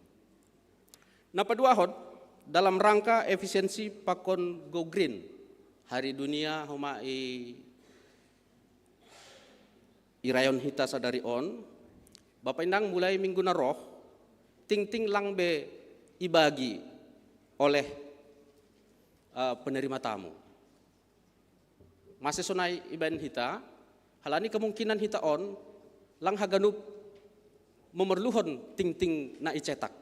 Na paduahon dalam rangka efisiensi pakon go green hari dunia homa irayon hita sadari on Bapak Inang mulai minggu na roh ting lang be ibagi oleh penerima tamu. Masih sunai iban hita halani kemungkinan hita on lang haganup memerluhon ting na icetak.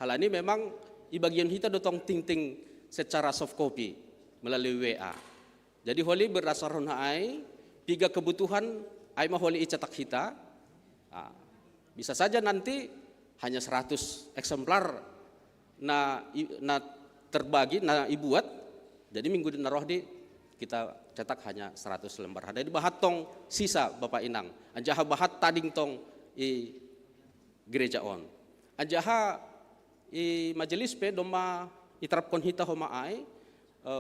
Halani memang ibagian hita dotong ting secara soft copy melalui WA. Jadi holi berdasarkan hai tiga kebutuhan ai mah holi icetak hita. Bisa saja nanti hanya 100 eksemplar na terbagi na ibuat. Jadi minggu di naroh di kita cetak hanya 100 lembar. Ada di bahat tong sisa Bapak Inang. Anjaha bahat tading tong i gereja on. Anjaha i majelis pe doma iterapkon hita homa ai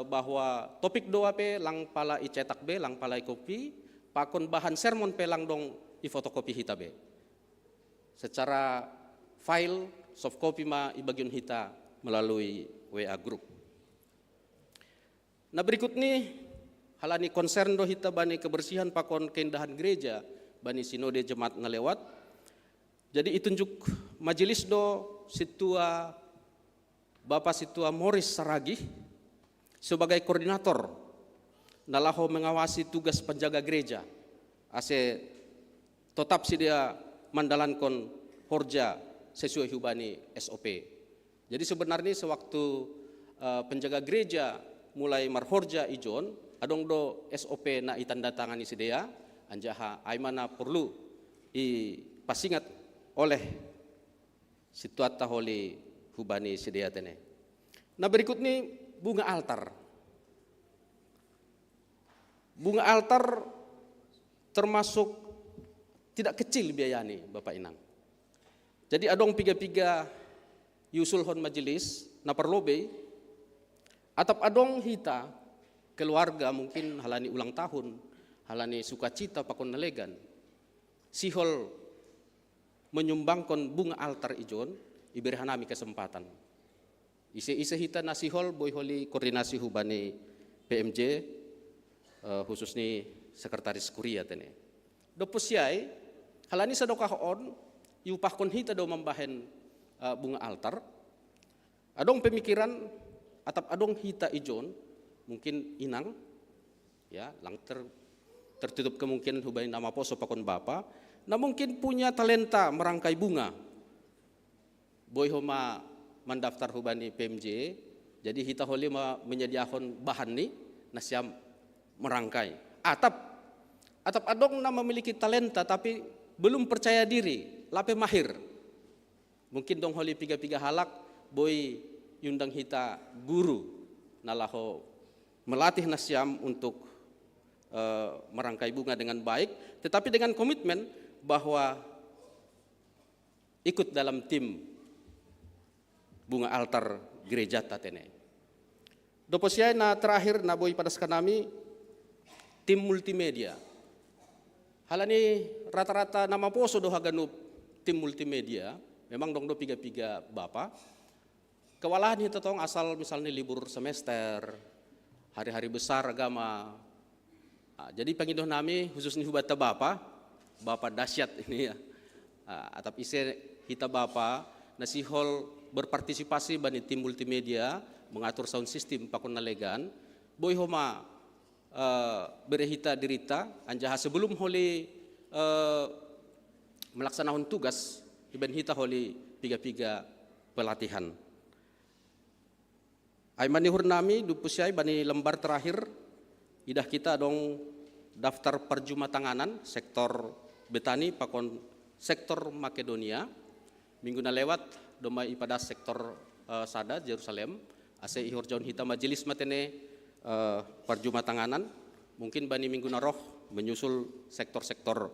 bahwa topik doa pe lang pala i cetak be lang pala i kopi pakon bahan sermon pe lang dong i fotokopi hita be. Secara file soft copy ma i bagian hita melalui WA group. Nah berikut nih halani concern do hita bani kebersihan pakon keindahan gereja bani sinode jemaat ngalewat. Jadi itunjuk majelis do situa Bapak Situa Morris Saragih sebagai koordinator nalaho mengawasi tugas penjaga gereja. Ase tetap dia mandalankon horja sesuai hubani SOP. Jadi sebenarnya sewaktu penjaga gereja mulai marhorja ijon adong do SOP na itanda tangani sidea anjaha aimana perlu i pasingat oleh situata holi hubani sidea tene. Nah berikut ini bunga altar. Bunga altar termasuk tidak kecil biayanya Bapak Inang. Jadi adong piga-piga yusulhon majelis na perlobe atap adong hita keluarga mungkin halani ulang tahun, halani sukacita pakon nalegan. Sihol menyumbangkan bunga altar ijon iberi hanami kesempatan. Ise hita na sihol boy holi koordinasi hubani PMJ khususnya sekretaris kuria tene. Dopusiai halani sadokah on iupahkon hita do membahen bunga altar. Adong pemikiran atap adong hita ijon mungkin inang ya lang tertutup kemungkinan hubani nama poso pakon bapa na mungkin punya talenta merangkai bunga. Boy homa mendaftar hubani PMJ jadi hita holi menyediakan bahan ni na siam merangkai. Atap adong na memiliki talenta tapi belum percaya diri, lape mahir. Mungkin dong holi piga-piga halak, boy yundang hita guru nalaho melatih nasyam untuk merangkai bunga dengan baik, tetapi dengan komitmen bahwa ikut dalam tim bunga altar gereja tatene. Doposiai na terakhir na boy pada sekanami tim multimedia. Halani rata-rata nama poso do haganup tim multimedia, memang dong do piga-piga bapa. Kewalahan hita tong asal misalnya libur semester, hari-hari besar agama. Jadi pangidoh nami khususnya hubata bapa dahsyat ini ya. Atap ise hita bapa nasihol berpartisipasi bani tim multimedia mengatur sound system pakon nalegan. Boy homa berehita dirita anjaha sebelum holi melaksanakan tugas iban hita holi piga-piga pelatihan. Aimani hurnami dupusiai bani lembar terakhir idah kita dong daftar perjumatanganan sektor Betani pakon sektor Makedonia minggu na lewat doma ipada sektor Sada Jerusalem ase ihorjaun hita majelis matene perjumatanganan mungkin bani minggu na roh menyusul sektor-sektor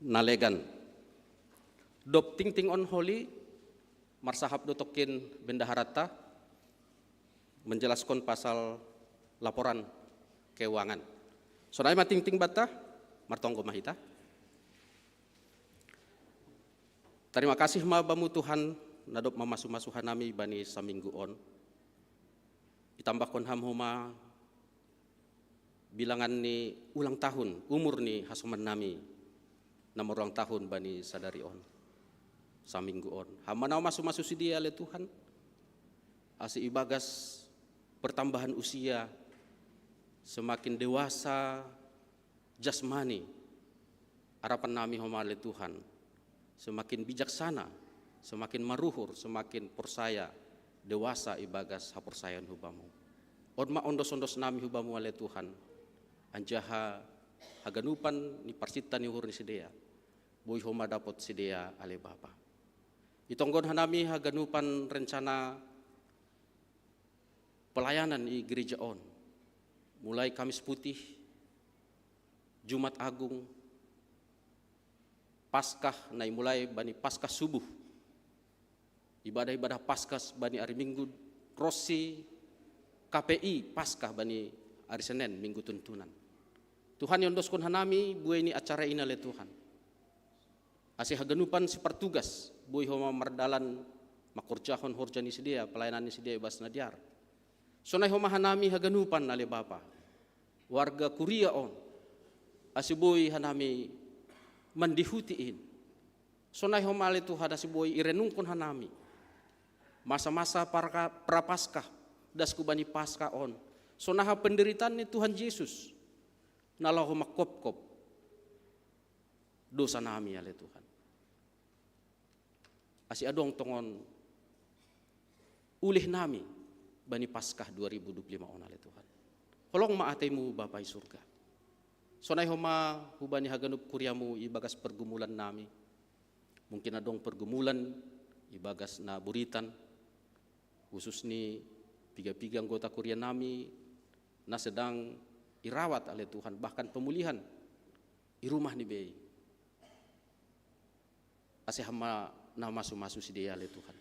nalegan. Dop ting on holy marsahap dotokin bendaharata menjelaskan pasal laporan keuangan. Sonai mating bata martonggo mahita. Terima kasih mabamu Tuhan, nadop mamasu-masuhan nami bani saminggu on. Itambahkan ham homa bilangan ni ulang tahun, umur ni hasuman nami, nomor ulang tahun bani sadari on. Saminggu on. Hamanau masu-masu si dia le Tuhan. Asi ibagas pertambahan usia, semakin dewasa jasmani, harapan nami homa le Tuhan. Semakin bijaksana, semakin maruhur, semakin persaya, dewasa ibagas hapersayan hubamu. Odma ondos-ondos nami hubamu ale Tuhan. Anjaha haganupan ni parsita ni uhur ni sidea. Boy homa dapot sidea ale Bapa. Itonggon hanami haganupan rencana pelayanan di gereja on. Mulai Kamis Putih, Jumat Agung, Paskah, mulai bani Paskah subuh, ibadah-ibadah Paskah bani hari Minggu, Rosi, KPI, Paskah bani hari Senin, Minggu tuntunan. Tuhan yondoskon hanami, buai ini acara ini oleh Tuhan. Asih haganupan si pertugas, buai homa mardalan makurjahon horjani sedia, pelayanan sedia ibas nadiar. Sonai homa hanami haganupan oleh Bapa. Warga Kuria on, asih buai hanami mandihutiin. Sonai homale tu hada si boy irenungkun hanami. Masa-masa prapaskah das kubani paskah on. Sonaha penderitaan ni Tuhan Yesus. Nalah homa kop-kop dosa nami ale Tuhan. Asi adong tongon ulih nami bani paskah 2025 on ale Tuhan. Holong maatemu Bapa di surga. Sonai homa hubani haganup kuriamu ibagas pergumulan nami. Mungkin adong pergumulan ibagas na buritan. Khusus ni piga-piga anggota kuria nami na sedang irawat oleh Tuhan. Bahkan pemulihan di rumah ni bei. Asih hama na masu-masu si dia oleh Tuhan.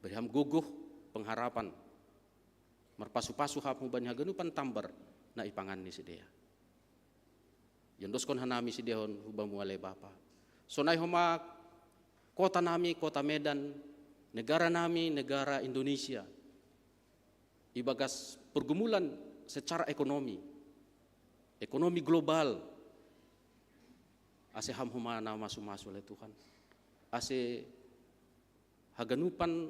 Berham guguh pengharapan. Merpasu-pasu hap hubani haganupan tambar na ipangan ni si dia. Yondoskon hanami si dehon hubamu ale Bapa. Sonai homa kota nami, kota Medan, negara nami, negara Indonesia. Ibagas pergumulan secara ekonomi. Ekonomi global. Ase ham homa na masu-masu oleh Tuhan. Ase haganupan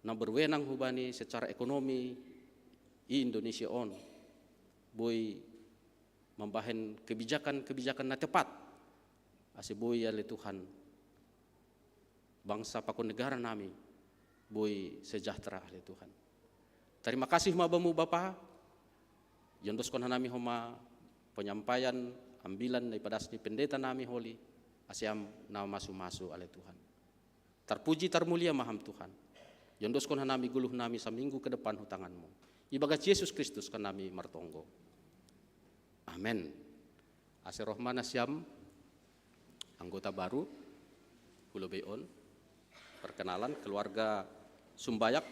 na berwenang hubani secara ekonomi i Indonesia on. Boy membahen kebijakan-kebijakan na tepat. Ase boy ale Tuhan. Bangsa pakon negara nami. Boy sejahtera ale Tuhan. Terima kasih mabamu Bapa. Yondoskon hanami homa penyampaian ambilan daripada asni pendeta nami holi. Asiam na masu-masu ale Tuhan. Terpuji termulia maham Tuhan. Yondoskon hanami guluh nami saminggu ke depan hutanganmu. Ibagas Yesus Kristus kan nami martonggo. Amin. Asir Rohman Asyam, anggota baru, Pulau Beon, perkenalan keluarga Sumbayak.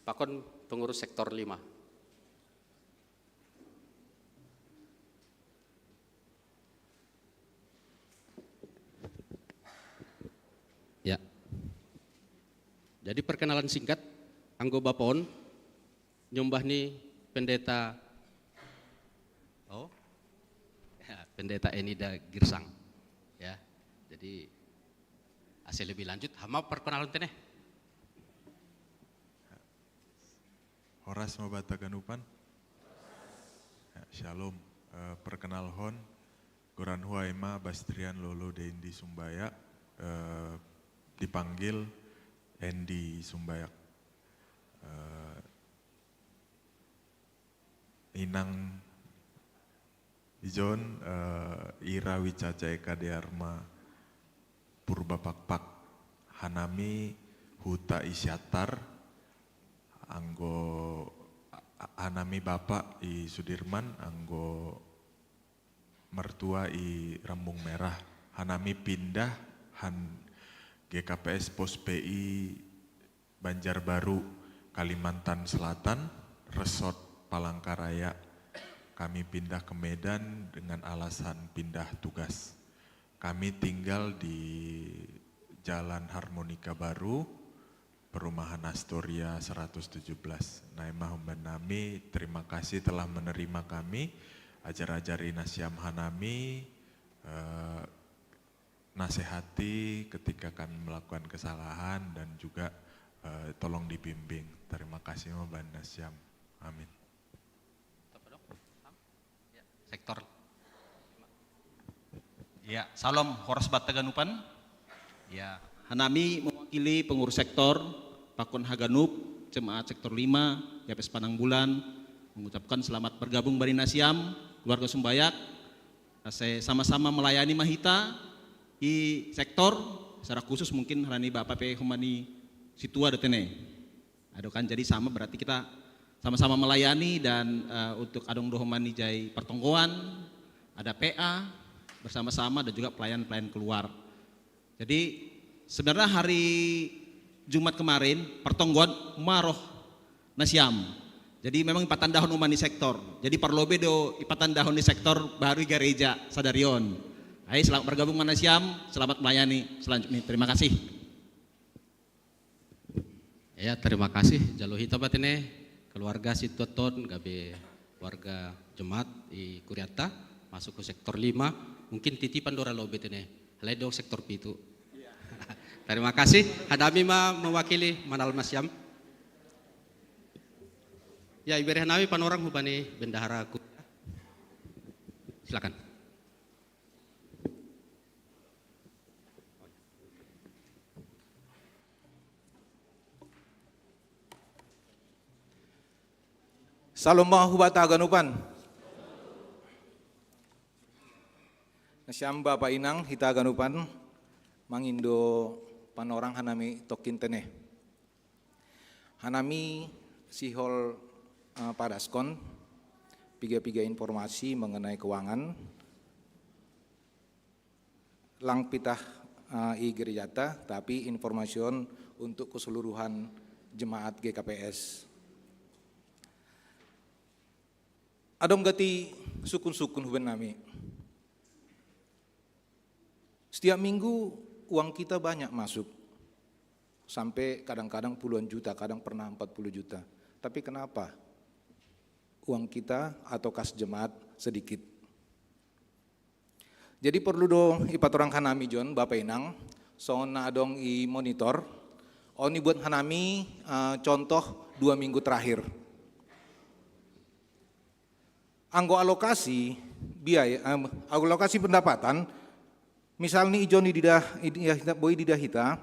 Pakon pengurus sektor 5. Ya. Jadi perkenalan singkat, anggo Bapon, nyombah nih pendeta, pendeta Enida Girsang, ya. Jadi hasil lebih lanjut, hama perkenalan teneh. Horas mabata ganupan. Shalom, perkenalhon, Goran Huaima Bastrian Lolo Dendi Sumbaya, dipanggil Endi Sumbayak. Inang Ijon Ira Wicaca Eka Dearma Purba Pakpak Hanami Huta Isyatar anggo Hanami Bapak i Sudirman anggo mertua i Rambung Merah Hanami pindah GKPS Pos PI Banjarbaru Kalimantan Selatan Resort Palangkaraya. Kami pindah ke Medan dengan alasan pindah tugas. Kami tinggal di Jalan Harmonika Baru, Perumahan Astoria 117. Naimah Humbanami, terima kasih telah menerima kami, ajar-ajari Nasyam Hanami, nasihati ketika kami melakukan kesalahan dan juga tolong dibimbing. Terima kasih Mbak Nasyam. Amin. Sektor. Ya, salam Horas Bataganupan. Ya, Hanami mewakili pengurus sektor Pakon Haganup, Jemaat Sektor 5, GPS Padang Bulan, mengucapkan selamat bergabung Bani Nasyam, keluarga Sumbayak. Saya sama-sama melayani Mahita di sektor, secara khusus mungkin Rani Bapak P. Humani Situa Detene. Aduh kan jadi sama berarti kita sama-sama melayani dan untuk Adong Dohomani Jai Pertonggoan, ada PA bersama-sama dan juga pelayan-pelayan keluar. Jadi sebenarnya hari Jumat kemarin Pertonggoan Maroh Nasyam. Jadi memang ipatan dahun umani sektor. Jadi parlobe do ipatan dahun di sektor baru gereja Sadarion. Hai, selamat bergabung Nasyam, selamat melayani selanjutnya. Terima kasih. Ya, terima kasih. Jaluhita batene keluarga Situaton, gabe warga jemaat di Kuriata masuk ke sektor 5. Mungkin titipan dora lo betene. Ledo sektor 7. Terima kasih. Hadami mewakili Manal Nasyam. Ya, ibere hanami panorang hubani bendahara. Silakan. Salam mahubata ganupan. Nasyam Bapak Inang hita ganupan mangindo panorang hanami tokin teneh. Hanami sihol padaskon piga-piga informasi mengenai keuangan lang pitah i gerejata tapi informasion untuk keseluruhan jemaat GKPS. Adong gati sukun-sukun huben nami. Setiap minggu uang kita banyak masuk. Sampai kadang-kadang puluhan juta, kadang pernah 40 juta. Tapi kenapa uang kita atau kas jemaat sedikit? Jadi perlu do ipat orang hanami John, Bapak Inang, soalnya adong i monitor. Oni buat hanami contoh 2 minggu terakhir. Anggo alokasi biaya, alokasi pendapatan, misalnya ijon boy didahita,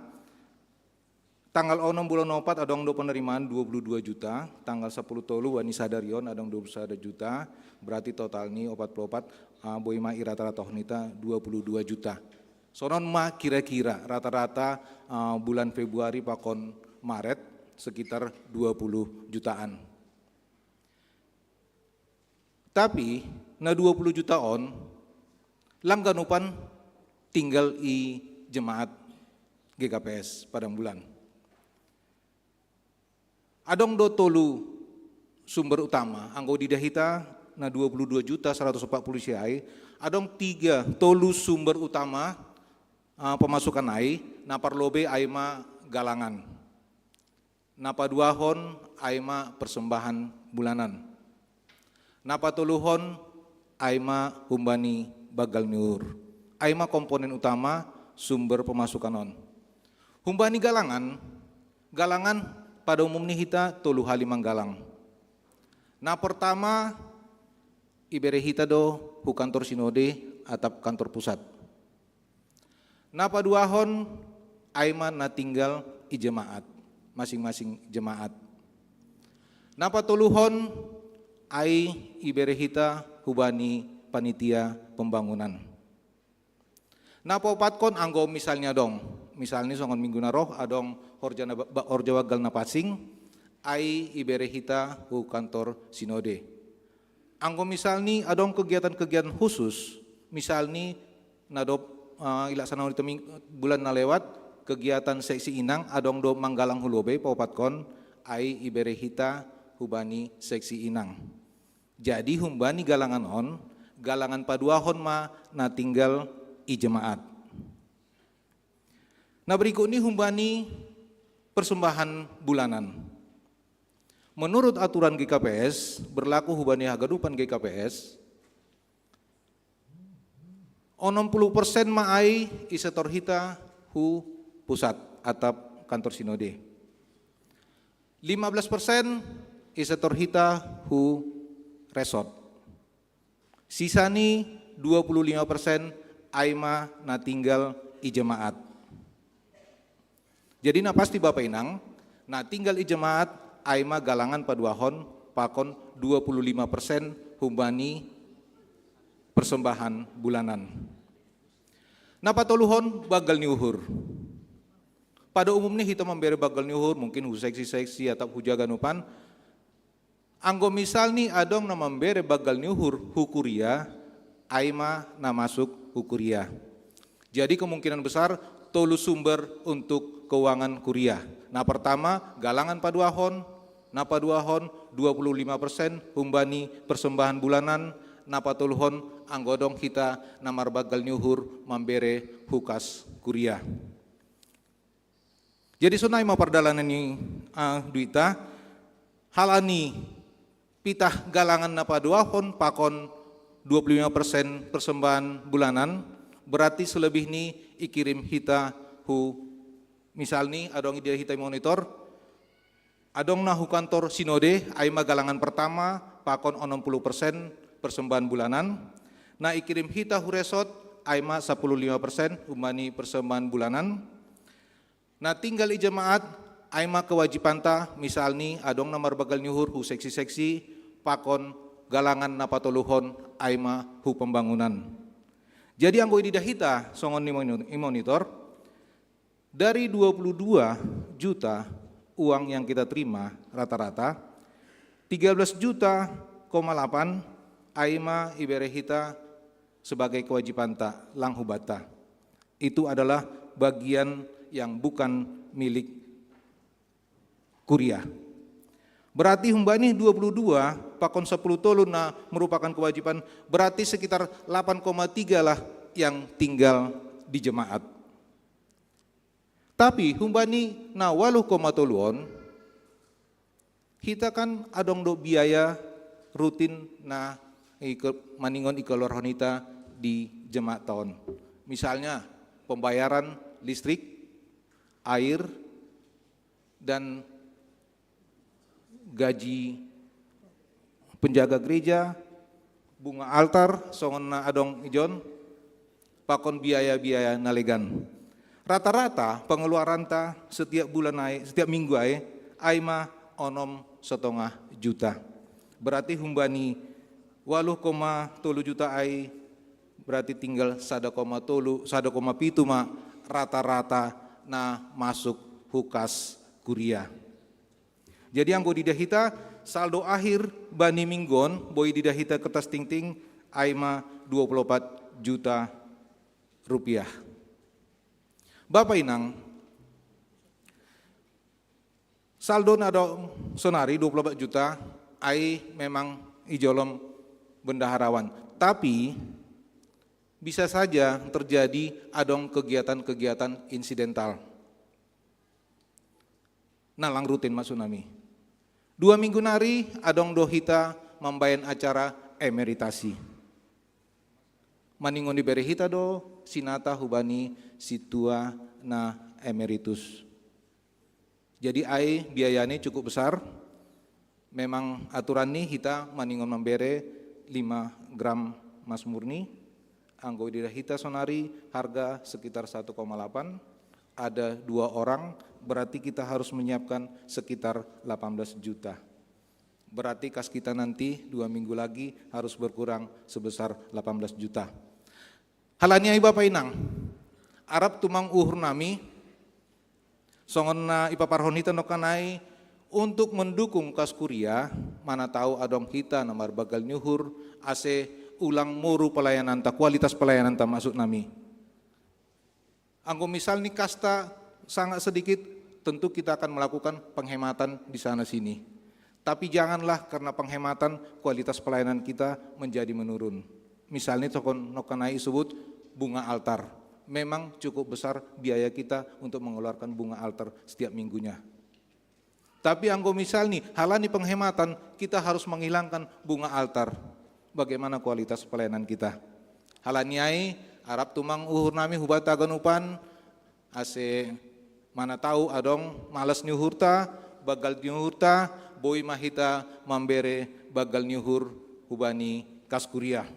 tanggal 6 bulan 4 adong do penerimaan 22 juta, tanggal 10 tolu wani sadarion adong 21 juta, berarti total ni 44, boy ma rata-rata nita 22 juta. Sonon ma kira-kira rata-rata bulan Februari pakon Maret sekitar 20 jutaan. Tapi na 20 juta on lang ganupan tinggal i jemaat GKPS Padang Bulan. Adong do tolu sumber utama anggo didahita na 22 juta 140 CI, adong 3 tolu sumber utama pemasukan ai na parlobe aima galangan. Na paduahon aima persembahan bulanan. Napa tuluhon aima humbani bagal miur. Aima komponen utama sumber pemasukan on. Humbani galangan pada umumnya kita tolu halimang galang. Nah pertama ibere hita do hu kantor sinode atap kantor pusat. Nah paduahon aima na tinggal i jemaat masing-masing jemaat. Nah patuluhon ai iberehita hubani panitia pembangunan. Napa patkon anggo misalnya dong, misalnya songon minggu naroh adong horja wagal na pasing, ai iberehita hu kantor sinode. Anggo misalnya adong kegiatan-kegiatan khusus, misalnya nadop ilaksana bulan na lewat kegiatan seksi inang adong do manggalang hulobe papatkon ai iberehita hubani seksi inang. Jadi humbani galangan on, galangan paduahon ma na tinggal i jemaat. Nah berikut ini humbani persembahan bulanan. Menurut aturan GKPS, berlaku hubani hagadupan GKPS, 60% maai isetor hita hu pusat atap kantor sinode. 15% isetor hita hu resort. Sisani 25% aima na tinggal i jemaat. Jadi na pasti Bapak Inang, na tinggal i jemaat aima galangan paduahon pakon 25% humbani persembahan bulanan. Na patoluhon bagal niuhur. Pada umumnya kita memberi bagal niuhur mungkin hu seksi-seksi atau hu jaganupan. Anggo misal nih adong na memberi bagal niuhur hukuria, aima na masuk hukuria. Jadi kemungkinan besar tolu sumber untuk keuangan kuliah. Nah pertama galangan paduahon, na paduahon 25% humbani persembahan bulanan, na patoluhon anggodong kita namar bagal niuhur memberi hukas kuliah. Jadi sunai ma perdalanan ni duita halani pitah galangan na paduahon pakon 25% persembahan bulanan, berarti selebih ni ikirim hita hu misal ni adong ide hita monitor adong na hu kantor sinode aima galangan pertama pakon 60% persembahan bulanan, na ikirim hita hu resort aima 15% humani persembahan bulanan. Na tinggal i jemaat aima kewajiban ta misal ni adong namar bagal nyuhur hu seksi-seksi pakon galangan na patoluhon aima hu pembangunan. Jadi anggo idida hita songon ni monitor dari 22 juta uang yang kita terima rata-rata 13,8 juta aima ibere hita sebagai kewajiban ta lang hubata. Itu adalah bagian yang bukan milik kuliah. Berarti humbani 22 pakon 10 tolu na merupakan kewajiban, berarti sekitar 8,3 lah yang tinggal di jemaat. Tapi humbani na 8,3 toluon kita kan adong do biaya rutin na maningon ikolor honita di jemaat tahun. Misalnya pembayaran listrik, air, dan gaji penjaga gereja, bunga altar, songon na adong ijon, pakon biaya-biaya nalegan. Rata-rata pengeluaran ta setiap bulan setiap minggu aima onom 1,5 juta. Berarti humbani 8,3 juta berarti tinggal 1,7 ma rata-rata na masuk hukas kuliah. Jadi anggo didahita saldo akhir bani minggon boy didahita kertas ting-ting aima 24 juta rupiah. Bapak Inang, saldo nado sonari 24 juta ai memang ijolom bendaharawan, tapi bisa saja terjadi adong kegiatan-kegiatan insidental. Nalang rutin mas tsunami. 2 minggu nari adong dohita membayan acara emeritasi. Maningon diberi hita do sinata hubani situa na emeritus. Jadi biayanya cukup besar. Memang aturan nih hita maningon membere 5 gram mas murni. Anggo dida hita sonari harga sekitar 1,8. Ada 2 orang, berarti kita harus menyiapkan sekitar 18 juta. Berarti kas kita nanti 2 minggu lagi harus berkurang sebesar 18 juta. Halania Bapak Inang, Arab tumang uhur nami, songon na ipaparhonita no kanai, untuk mendukung kas kuria, mana tahu adong kita namar bagal nyuhur, ase ulang muru pelayanan ta, kualitas pelayanan ta masuk nami. Anggo misal nih kasta sangat sedikit, tentu kita akan melakukan penghematan di sana sini. Tapi janganlah karena penghematan kualitas pelayanan kita menjadi menurun. Misalnya tokon nokanai sebut bunga altar. Memang cukup besar biaya kita untuk mengeluarkan bunga altar setiap minggunya. Tapi anggo misal nih, halani penghematan, kita harus menghilangkan bunga altar. Bagaimana kualitas pelayanan kita? Halaniai, Arab tumang uhur nami hubata ganupan, ase mana tahu adong malas nyuhurta, bagal nyuhurta, boy mahita mambere bagal nyuhur hubani kaskuria.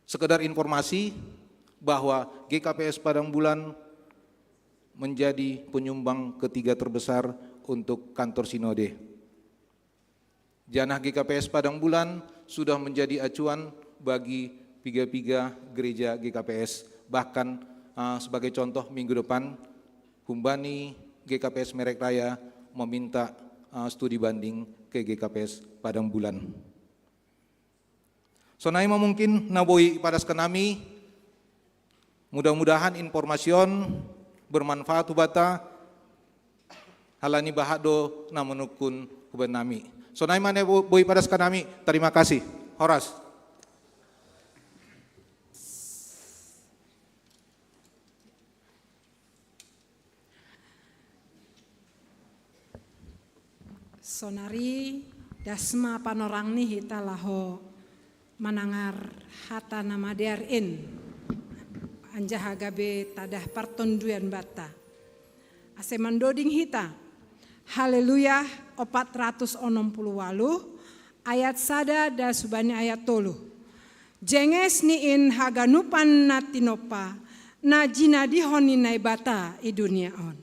Sekedar informasi bahwa GKPS Padang Bulan menjadi penyumbang ketiga terbesar untuk kantor sinode. Janah GKPS Padang Bulan sudah menjadi acuan bagi piga-piga gereja GKPS. Bahkan sebagai contoh minggu depan, Humbani GKPS Merek Raya meminta studi banding ke GKPS Padang Bulan. Sonai mungkin naboi padas kenami, mudah-mudahan informasion bermanfaat hubata halani bahado namunukun huban nami. Sonai mane boi padas kanami, terima kasih. Horas. Sonari dasma panorang nih hita laho manangar hata nama derin anjah gabe tadah partonduan bata ase mandoding hita haleluya 468 ayat sada da subani ayat tolu jenges niin haganupan natinopa na jinadi honi nai bata i dunia on.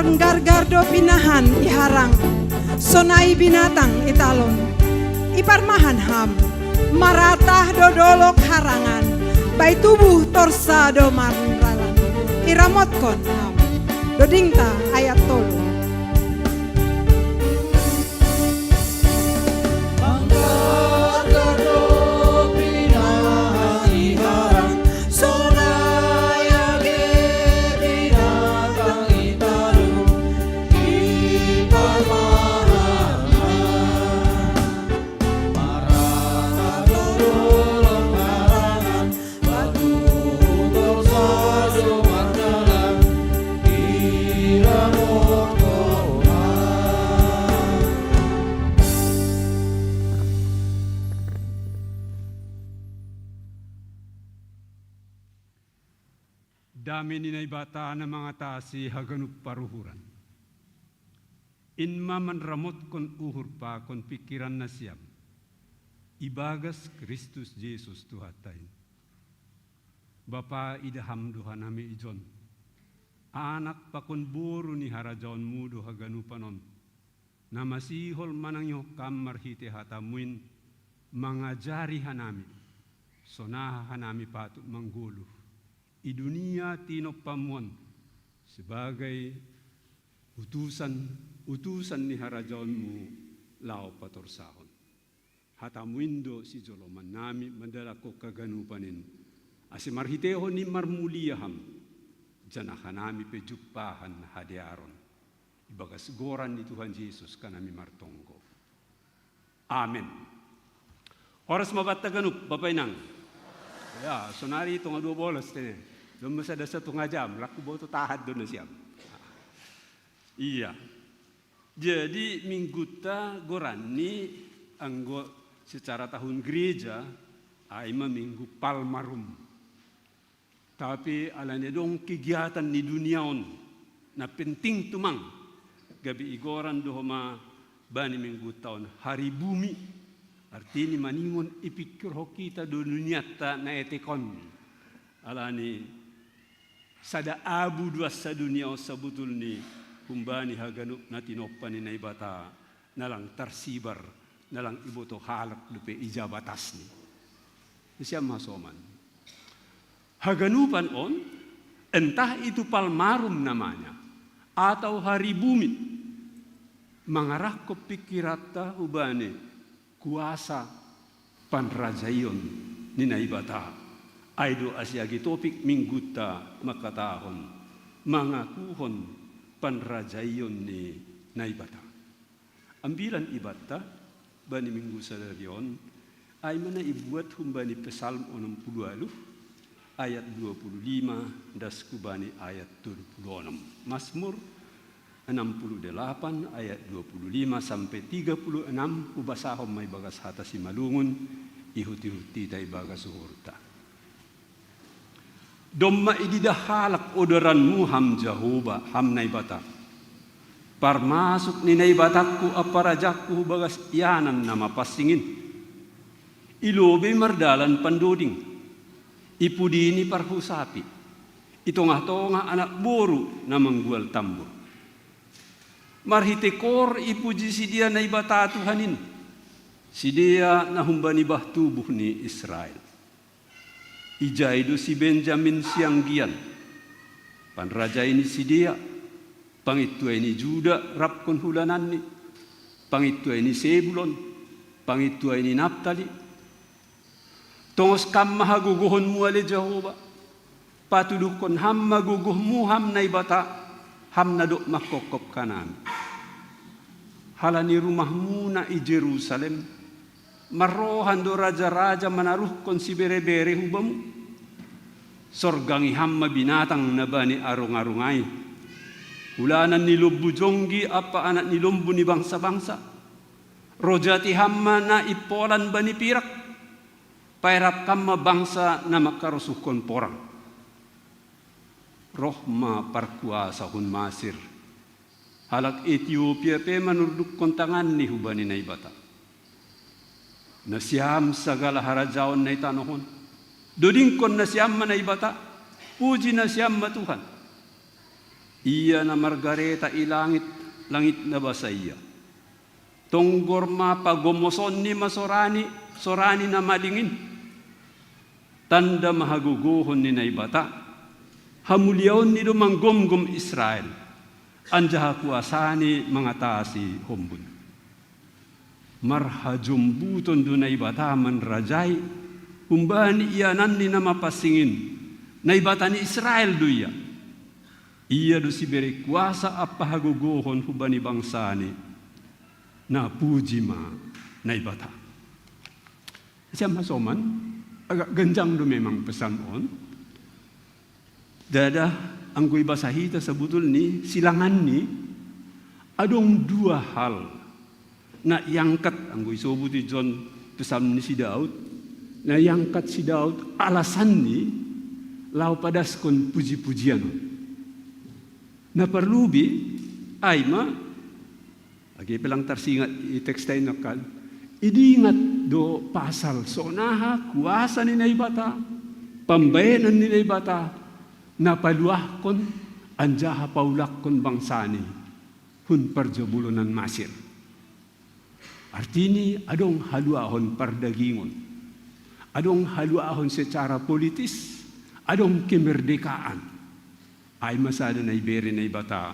Gargardo pinahan iharang, sonai binatang italon, iparmahan ham, maratah dodolok harangan, bai tubuh torsa do marralan, iramotkon ham, dodingta ayat tolu. Dami ninay bata na mga tasi haganup paruhuran. Inma manramot kon uhur pa kon pikiran na siyam. Ibagas Kristus Jesus Tuhatay. Bapa idaham duha nami ijon. Anak pa kon buru ni harajaon mudo haganupanon. na masihol manangyo kamar hite hatamuin mangajari hanami, sonaha hanami patut mangguluh. I dunia tino pamuan sebagai utusan ni harajaonmu lao patorsahon. Hatamuindo si joloman nami mandalako kaganupanin. Asimarhiteho ni marmuliyaham, janahanami pejupahan hadiaron. Ibagas goran ni Tuhan Yesus kanami martonggo. Amen. Oras mabataganuk, Bapak Inang. Ya, sonari itong 2 bolas. Doon masada sa 1 jam, laku boto tahad doon na siya. Iya. Jadi mingguta gorani anggo secara tahun gereja ay minggu palmarum. Tapi alanya dong kegiatan di duniaon na penting tumang gabi igoran dohoma bani minggu tahun hari bumi. Artinya maningon ipikir ho kita dunia ta na etekon. Alani sada abu dua sa dunia sabutul ni kumbani haganuk na tinopan ni naibata nalang tarsibar nalang iboto halak lupe ijabatas ni. Siya masoman. Haganupan on, entah itu palmarum namanya atau hari bumi, mengarah ke pikirata ubane kuasa panrajayon ni naibata. Aido asyagi topik mingguta makatahon mangakuhon panrajayon ni naibata. Ambilan ibata bani minggu sadarion ay mana ibuat humbani pesalm 60 ayat 25 das kubani ayat 26. Mazmur 68 ayat 25 sampai 36 ubasahom may bagas hata si malungun ihuti-huti tay bagas suhurta. Domma ididahalak odoranmu ham Jehovah ham naibata. Parmasuk ni naibatakku aparajakku bagas ianan nama pasingin. Ilobe mardalan pandoding. Ipudini parhusapi. Itongah-tongah anak boru na manggual tambur. Marhitekor ipuji si dia naibata Tuhanin. Si dia nahumbani bah tubuh ni Israel. Ijaido si Benjamin sianggian. Panraja ini si dia. Pangitua ini Juda rapkon hulanan ni. Pangitua ini Sebulon. Pangitua ini Naptali. Tongos kam mahaguguhon mu ale Jehovah. Patudukon ham maguguh mu ham naibata. Ham nadok makokop kanan. Halani rumahmu na i Jerusalem. Marohan do raja-raja manaruhkon si bere-bere hubamu. Sorgangi hamma binatang na bani arung-arungay. Ulanan ni lubbu jonggi apa anak ni lumbu ni bangsa-bangsa. Rojati hamma na ipolan bani pirak. Pairap kamma bangsa na makarusukon porang. Rohma parkuasa hun Masir. Halak Ethiopia pe manurduk kontangan ni hubani naibata. Nasyam sagala harajaon na itanohon. Dodingkon nasyam naibata. Puji nasyam Tuhan. Iya na Margareta ilangit langit na basaya. Tonggor mapagomoson ni masorani sorani na malingin. Tanda mahaguguhon ni naibata. Hamuliaon ni manggomgom Israel. Anjaha kuasani mengatasi hombun. Marhajumbuton dunay bata man rajay. Umbani iyanan ni nama pasingin. Naibata ni Israel duya. Iya do si beri kuasa apa haguguhon hubani bangsani. Na puji ma naibata. Siya masoman. Agak genjang do memang pesan on. Dada anggoy basahita sa budol ni silangan ni adong 2 hal na yangkat anggoy sobuti John pesan ni si Daud na yangkat si Daud alasan ni lau padaskon puji-pujian na perlubi ay ma agi pelang tarsingat i-text tayo nakal idingat do pasal sonaha kuasa ni naibata pambayanan ni naibata napaluahkon anjaha paulakkon bangsani hun perjabulunan Masir. Artinya adong haluahon perdagingon, adong haluahon secara politis, adong kemerdekaan. Ay masada na iberi na ibata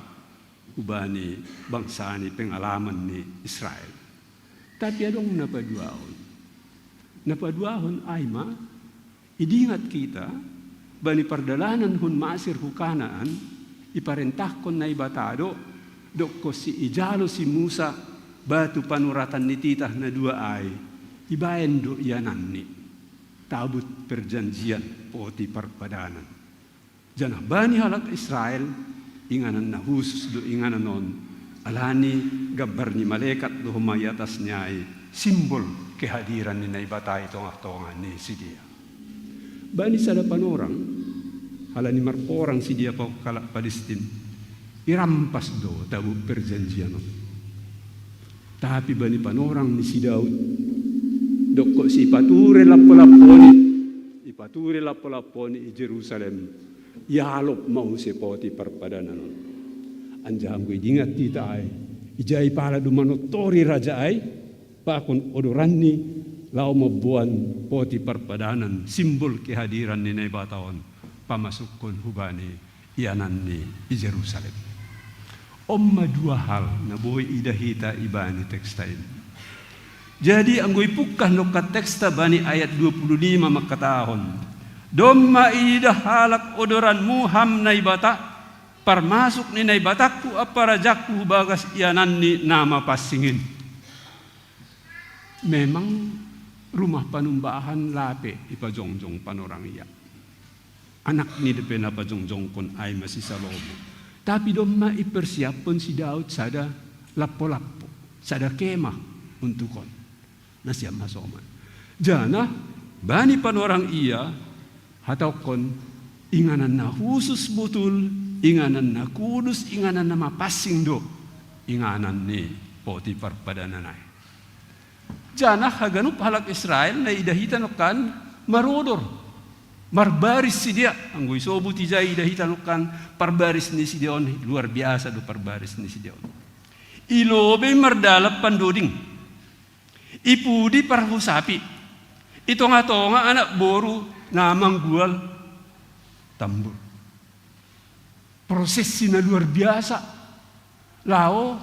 ubani bangsa ni pengalaman ni Israel. Tapi adong napaduahon. Napaduahon ay idingat kita bani pardalanan hun maasir hukanaan iparentahkon na ibatado dok si ijalo si Musa batu panuratan ni titah na dua ay ibayan do iyanan ni tabut perjanjian poti parpadanan janah bani halak Israel inganan na husus do inganan non alani gabar ni malaikat do humayatas niya ay simbol kehadiran ni naibata itong aktongan ni si dia bani sada panorang halani marporang si dia pa kalak Palestin irampas do tabu perjanjian non. Tapi bani panorang ni si Daud dok si ipature lapo-laponi i Jerusalem yalop mau sepoti parpadanan anjam gue dingat tita ay ijai pala dumanotori raja ay pakon odoranni lao mabuan poti parpadanan simbol kehadiran ni naibataon pamasukon hubani ianan ni i Jerusalem. Omma dua hal na boy idahita ibani teksta ini. Jadi anggoy pukah lokat teksta bani ayat 25 makatahon. Domma idah halak odoran muham na ibata parmasuk ni naibatakku apa rajakku bagas ianan ni nama pasingin. Memang rumah panumbahan lape ipajongjong panorang iya. Anak ni depe na pajongjong kon ay masih salomo. Tapi domma ipersiapkan si Daud sada lapo-lapo, sada kemah untuk kon. Nasiam masoman. Jana bani panorang iya hatau kon inganan na khusus betul, inganan na kudus, inganan na mapasing do, inganan ni poti parpadananay. Jana haganup halak Israel na idahitan kan marodor. Marbaris si dia, anggoy sobu tijay dahitan kan parbaris ni si Dion luar biasa do parbaris ni si Dion. Ilobe mardalap pandoding, ipudi parhu sapi, ito nga anak boru namang gual tambur. Proses na luar biasa, lao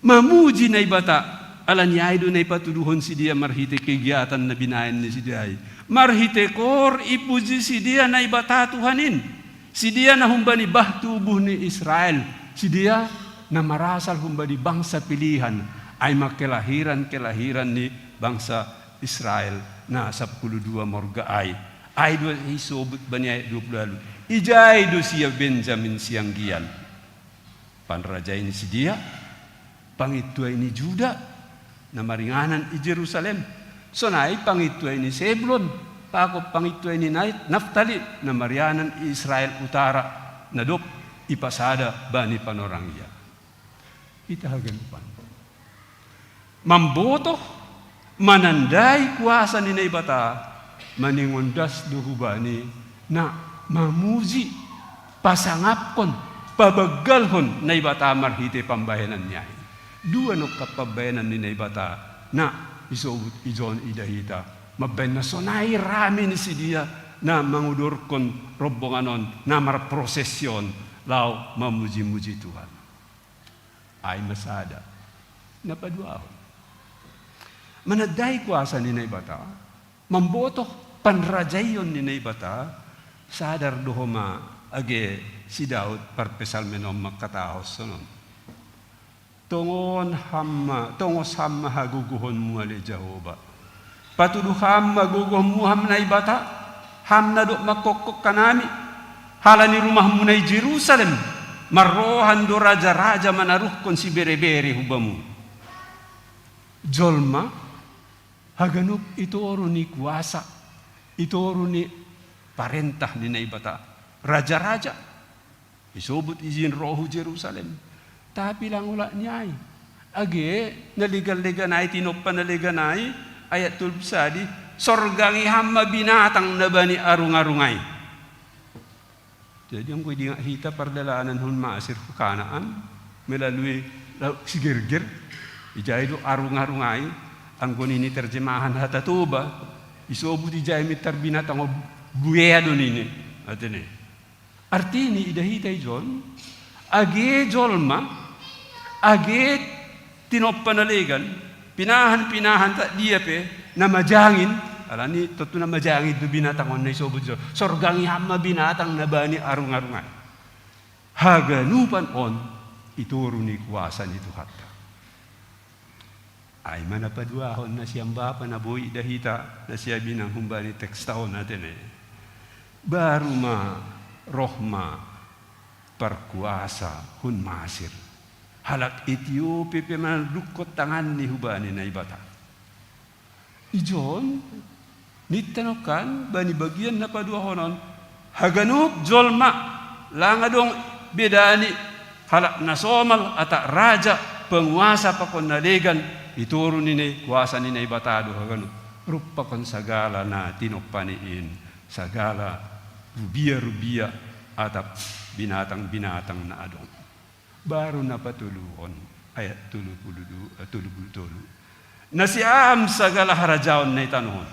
mamuji na ibata, alanyay do na ipatuduhon si dia marhite kegiatan na binayan ni si dia. Marhite kor ipuji si dia na ibata Tuhanin. Si dia na humbani bah tubuh ni Israel. Si dia na marasal humbani bangsa pilihan ay makelahiran ni bangsa Israel na 12 morga ay. Ay do isobut bani ay 20 ijay do siya Benjamin siyang giyan. Panrajay ni si dia. Pangituay ni Juda na maringanan i Jerusalem. Sonay pangituay ni Seblon, pakop pangituay ni Naftali na marianan Israel Utara na dop ipasada bani panorangya. Itahagan pan. Mamboto mananday kuasa ni naibata maningondas duhubani na mamuji pasangapkon pabagalhon naibata marhite pambayanan niya. Dua no kapabayanan ni naibata na isobut ijon idahita mabben na sonay rami ni si dia na mangudurkon rombonganon na marprosesyon law mamuji-muji Tuhan ay masada napaduaw manaday kuasa ni naibata mamboto panrajayon ni naibata sadar dohoma age si Daud parpesalmenom makatahos sonon tongos hamma haguguhon mo ali Jehovah. Patuduh hamma guguhon mo ham na ibata, ham na do makokok kanami, halani rumah mo na Jerusalem, marohan do raja-raja manaruh kon si bere-bere hubamu. Jolma, haganup itoro ni kuasa, itoro ni parentah ni naibata, raja-raja, isobut izin rohu Jerusalem. Tapi lang ula niyay. Age, naligal-liganay, tinokpan naliganay, ayat tulbsadi, sorgangi hamma binatang na ba ni arung-arungay. Jadi ang pwede nga hita pardalanan hun maasir ko kanaan, melalui si Girgir, Ijay do arung-arungay, ang gunini terjemahan hatatuba, isobu di jay mitar binatang o buedo nini. Atene. Artini idahitay John, age jolma, age tinoppanaligan, pinahan ta dia pe na majangin, alani toto na majangin do binatang on na isobu John. Sorgang yama binatang na bani arung-arungay. Haganupan on ituro ni kuasa ni Tuhan. Ay manapaduahon na siyang bapa na buhay dahita na siya binang humbani tekstahon natin baru ma rohma perkuasa hun masir halak Ethiopia peman lukot tangan ni hubani na ibata. Ijon nitanokan bani bagian na paduahonon haganuk jolma langadong bedani halak nasomal ata raja penguasa pakon nalegan ituro nini kuasa nini ibatado hagano rupa kon sagala na tinopaniin sagala rubia atap binatang na adong baru na patuluon ayat 32 na siam sagala harajaon na itanon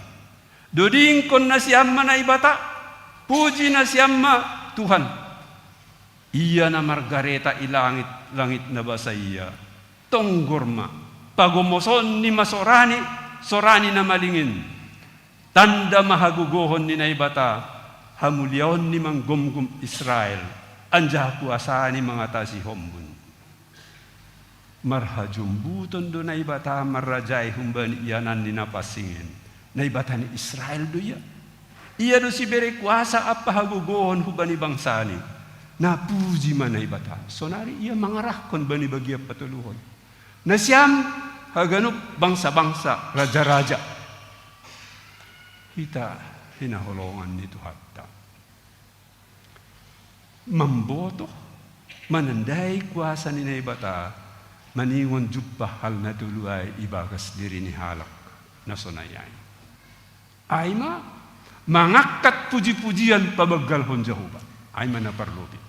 doding kon na siam na ibata puji na siam ma Tuhan iya na Margareta ilangit langit na basa iya tonggorma pagumoson ni masorani, sorani na malingin. Tanda mahagugohon ni naibata, hamulyaon ni manggumgum Israel, anja kuasa ni mga tasi hombun. Marhajumbuton do naibata marrajay humban iyanan ni napasingin. Naibata ni Israel do ya. Iya do si bere kuasa apa hagugohon hubani bangsani. Napuji man naibata. Sonari iya mangarahkon bani bagiya patuluhon. Nasyam haganop bangsa-bangsa, raja-raja. Kita hinaholongan ni Tuhan. Mamboto, mananday kuasa ni naibata, maningon jubah hal na tuluay ibagas diri ni halak na sonayay. Ay mangakat puji-pujian pabagalhon Jehovah. Ay manaparlobi.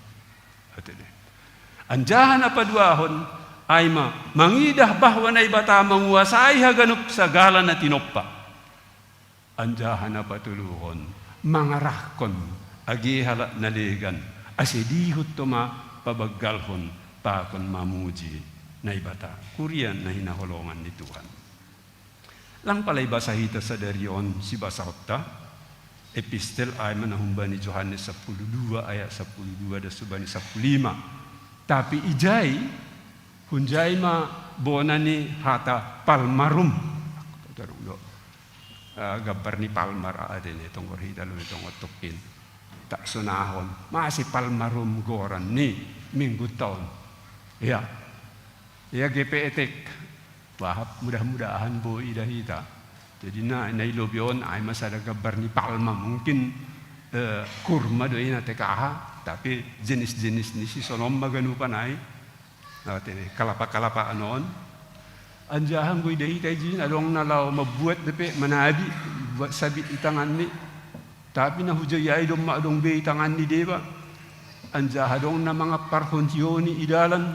Anjahan na paduahon, ay mangidah bahwa na ibata manguasay haganop sa gala na tinoppa. Anjahan na patuluhon, mangarahkon, agihala naligan, asidihot tuma pabaggalhon, pakon mamuji na ibata. Kurian na hinaholongan ni Tuhan. Lang pala'y basahita sa dariyon si Basauta, epistel ay manahumba ni Johannes 12 ayat 12 da subani 15. Tapi ijay hunjay ma bona ni hata palmarum. Gambar ni palmar adin itong orhida lo itong otokin. Tak sunahon. Masih palmarum goran ni minggu tahun. Ya. Ya GPEtek. Bahap mudah-mudahan bo idahita. Jadi na nailobion ay masada gambar ni palma mungkin kurma do ina TKH tapi jenis-jenis ni si sonom maganupan ay kalapa-kalapa anon anjahan ko idahi tayo along nalaw mabuat depe manabi buat sabit itangan ni tapi nahujayay dong maadong be itangan ni deba anjahan dong na mga parhonsyo ni idalan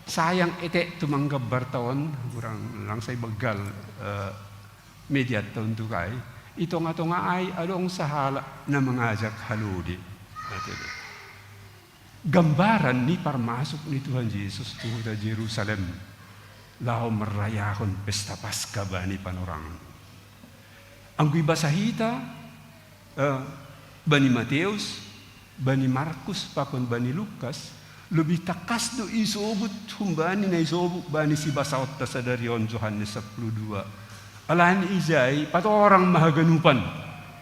sayang ete tumanggap bartaon kurang lang say bagal mediat taon tukay ito nga ay along sahala na mangajak haludi gambaran ni parmasok ni Tuhan Yesus tuhod sa Jerusalem lao merayakon pesta Paskah bani panorangan. Ang basahita bani Mateus, bani Markus pakon bani Lukas lebih takas do isobut humbani na isobut bani si Basauta sa dariyon Johannes 12. Alan izay patorang mahaganupan.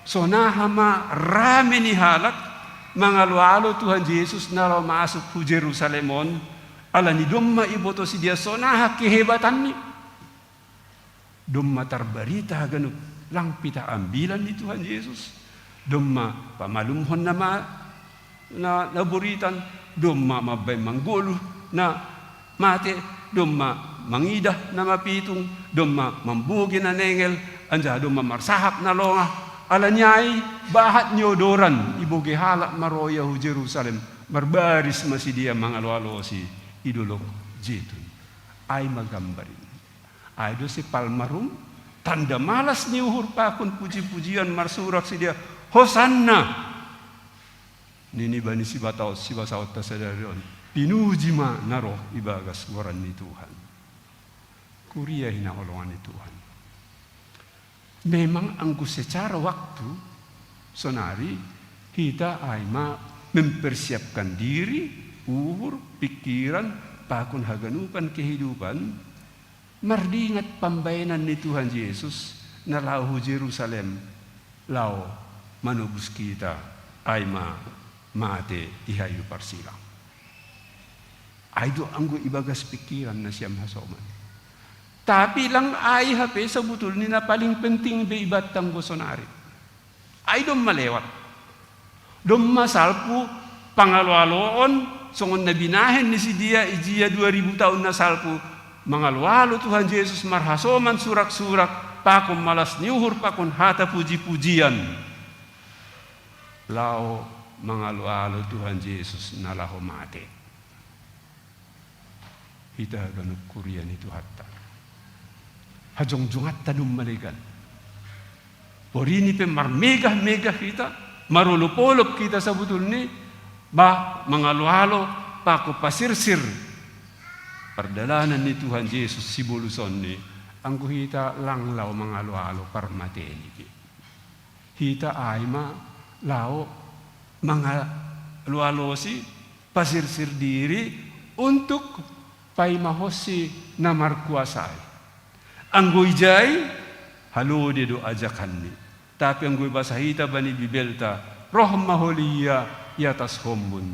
So nahama rami ni halak mga lualo Tuhan Yesus na raw masuk po Jerusalemon ala ni dumma iboto si dia so na kehebatan ni dumma tarbarita ganun lang pita ambilan ni Tuhan Yesus dumma pamalumhon na naburitan dumma mabay manggulu na mate dumma mangidah na mapitung dumma mambugi na nengel anja dumma marsahap na longa ala nyai bahat nyodoran ibu gehala maroya hu Jerusalem marbaris masih dia mangalo-alo si idolok jetun ay magambarin Aido si palmarum, tanda malas ni uhur pakun puji-pujian marsurak si dia, Hosanna. Nini bani si basaot tasadarion, pinuji ma naroh ibagas waran ni Tuhan. Kuria hinakolongan ni Tuhan. Memang angku secara waktu, sonari, kita aima mempersiapkan diri, uhur, pikiran, pakun haganupan kehidupan, mardingat pambayanan ni Tuhan Yesus na lahu Jerusalem, lau manubus kita, aima mate ihayu parsilang. Aido anggo ibagas pikiran na siyam hasoman. Tapi lang ay hape sa butul ni na paling penting be ibat tanggo sonari. Ay dom malewat. Dom masalpu pangalwaloon songon na binahin ni si dia ijia 2000 tahun na salpu mangalwalo Tuhan Yesus marhasoman surak-surak pakon malas niuhur pakon hata puji-pujian. Lao mangalwalo Tuhan Yesus nalaho mate. Hita ganuk kurian itu hatta. Hajong-jongat tanum maligan. Porini pe marmegah-megah kita, marulupolop kita sa butul ni, ba mangaluhalo pako pasirsir. Perdalanan ni Tuhan Yesus si buluson ni, anggo hita langlaw mangaluhalo parmateni. Hita aima lao mangaluhalosi pasirsir diri untuk paimahosi na markuasai. Anggoy jay, halo de do ajakan ni. Tapi anggoy basahita bani bibelta, roh maholiya yatas hombun.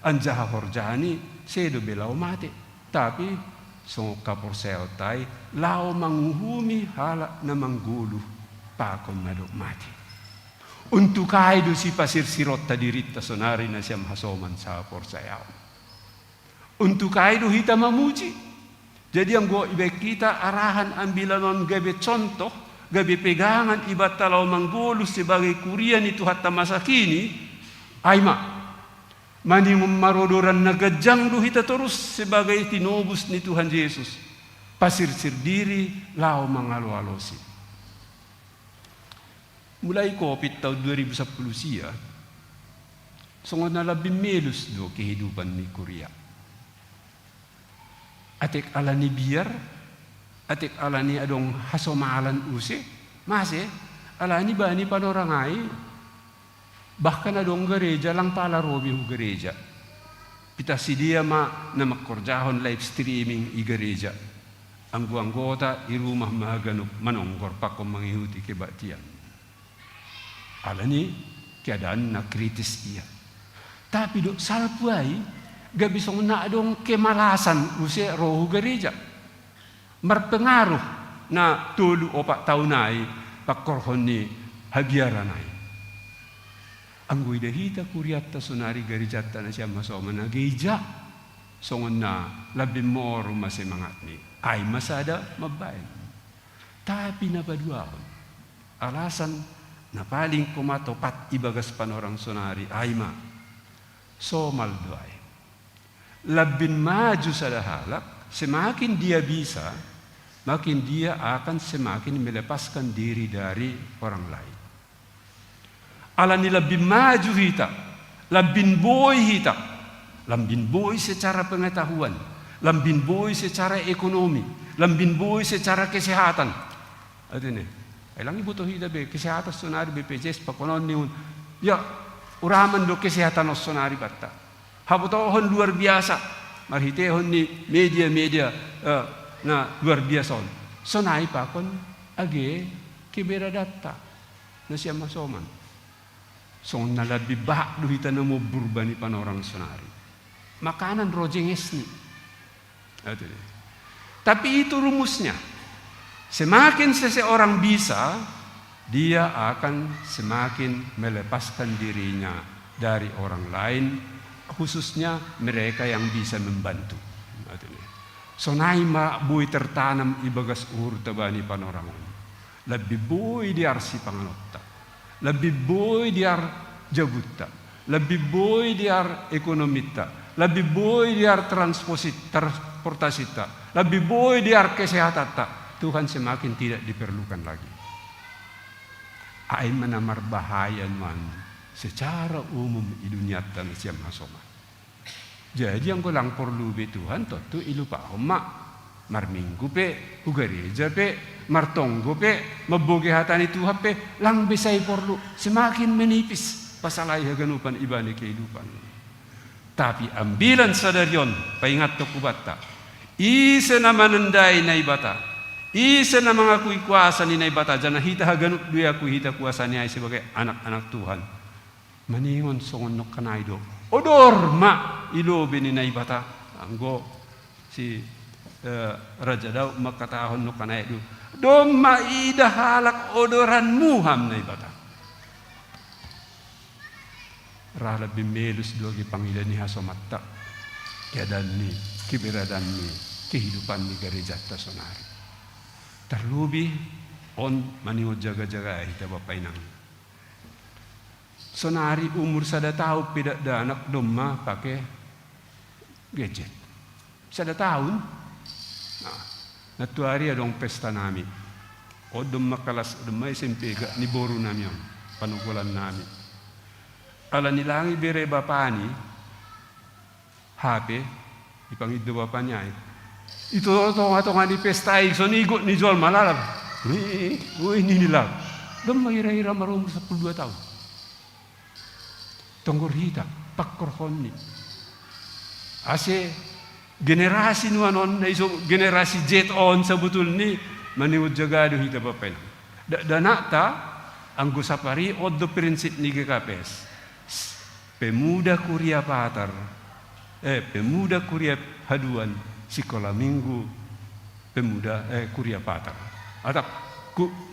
Anjaha horjani, sedo belaw mate. Tapi, song kaporseo tay, lao manguhumi hala na manggulu, pakon madok mate. Untuk kaido si pasir sirot tadirita sonari na siyam hasoman sa porseo. Untuk kaido hita mamuji. Jadi yang gua ibe kita arahan ambilanon gabe contoh, gabe pegangan ibat talau manggolus sebagai kurian itu hatta masa kini, aima mani marodoran nagajang du hita terus sebagai tinobus ni Tuhan Yesus. Pasir-sir diri lau mangalo-alosi. Mulai COVID tahun 2010 sia, songon na labing melus do kehidupan ni Korea. Atik alani biar, atik alani adong hasomalan use, masih alani bani panorangai, bahkan adong gereja lang pala robi hu gereja. Pita si dia ma na makorjahon live streaming i gereja. Anggota i rumah mahaganuk manonggor pakom manghihuti kebaktian. Alani keadaan na kritis iya. Tapi dok salpuai gabi song na adong kemalasan use rohu gereja. Merpengaruh na tulu opak taunai pakorhon ni habiaranai. Anggoy dahita kuriatta sonari gereja na siya masoma na gereja. Songon na labing moro masimangat ni. Ay masada mabayan. Tapi napaduakon. Alasan na paling kumatopat ibagas panorang sonari ay ma. Somal doay. Labin maju sa dahalak, semakin dia bisa, makin dia akan semakin melepaskan diri dari orang lain. Alani labin maju hita, labin boy hita, labin boy secara pengetahuan, labin boy secara ekonomi, labin boy secara kesehatan. Adine, elang ibu toh hita be kesehatan sonari BPJS pakonon niun, ya uraman do kesehatan sonari batta. Habutohon luar biasa, marhitehon ni media-media na luar biasa. Sonai pakon age kibera data na siya masoman. So nalabibak duhita na mo burbani panorang sonari. Makanan rojenges ni. Tapi itu rumusnya. Semakin seseorang bisa, dia akan semakin melepaskan dirinya dari orang lain, khususnya mereka yang bisa membantu. Sonai ma bui tertanam ibagas uhur tabani panorangon. Lebih bui diar si panganotta. Lebih bui diar jabutta. Lebih bui diar ekonomita. Lebih bui diar transportasita. Lebih bui diar kesehatata. Tuhan semakin tidak diperlukan lagi. Ay menamar bahaya man secara umum di dunia dan siam hasoma. Jadi yang kulang perlu be Tuhan tentu ilupa homa marminggu pe ugareja pe martonggo pe maboge hatani Tuhan pe lang besay perlu semakin menipis pasalay haganupan ibani kehidupan. Tapi ambilan sadarion paingat to kubata. Isa na mananday na ibata. Isa na mengakui kuasa ni na ibata. Jana hita haganup dua aku hita kuasa niya sebagai anak-anak Tuhan. Maningon songon nok kanaido. Odor ma ilobe ni na ibata. Anggo si Raja Daud makatahon nok kanaido. Dom ma ida halak odoran muham na ibata. Rala bimelus dogi panggilan ni hasomatta. Keadaan ni, keberadaan ni, kehidupan ni gereja Sonari. Terlebih on maniwod jaga-jaga hita bapainang. Sonari umur sada tahu tidak ada anak domma pakai gadget. Sada tahun. Nah, natu hari adong pesta nami. O domma kelas domma SMP ga ni boru nami on panukulan nami. Ala nilangi bere bapani HP ipangiddo bapanya itu tong di pesta so nigo ni jual malalab ini nilag dom mahira-hira marumur 12 tahun tonggor hita pakkor honni ase generasi nuanon na iso generasi jet on sabutul ni maniwod jagado hita bapen danata ang gusapari oddo prinsip ni GKPS pemuda kuria patar pemuda kuria haduan sekolah minggu pemuda kuria patar atau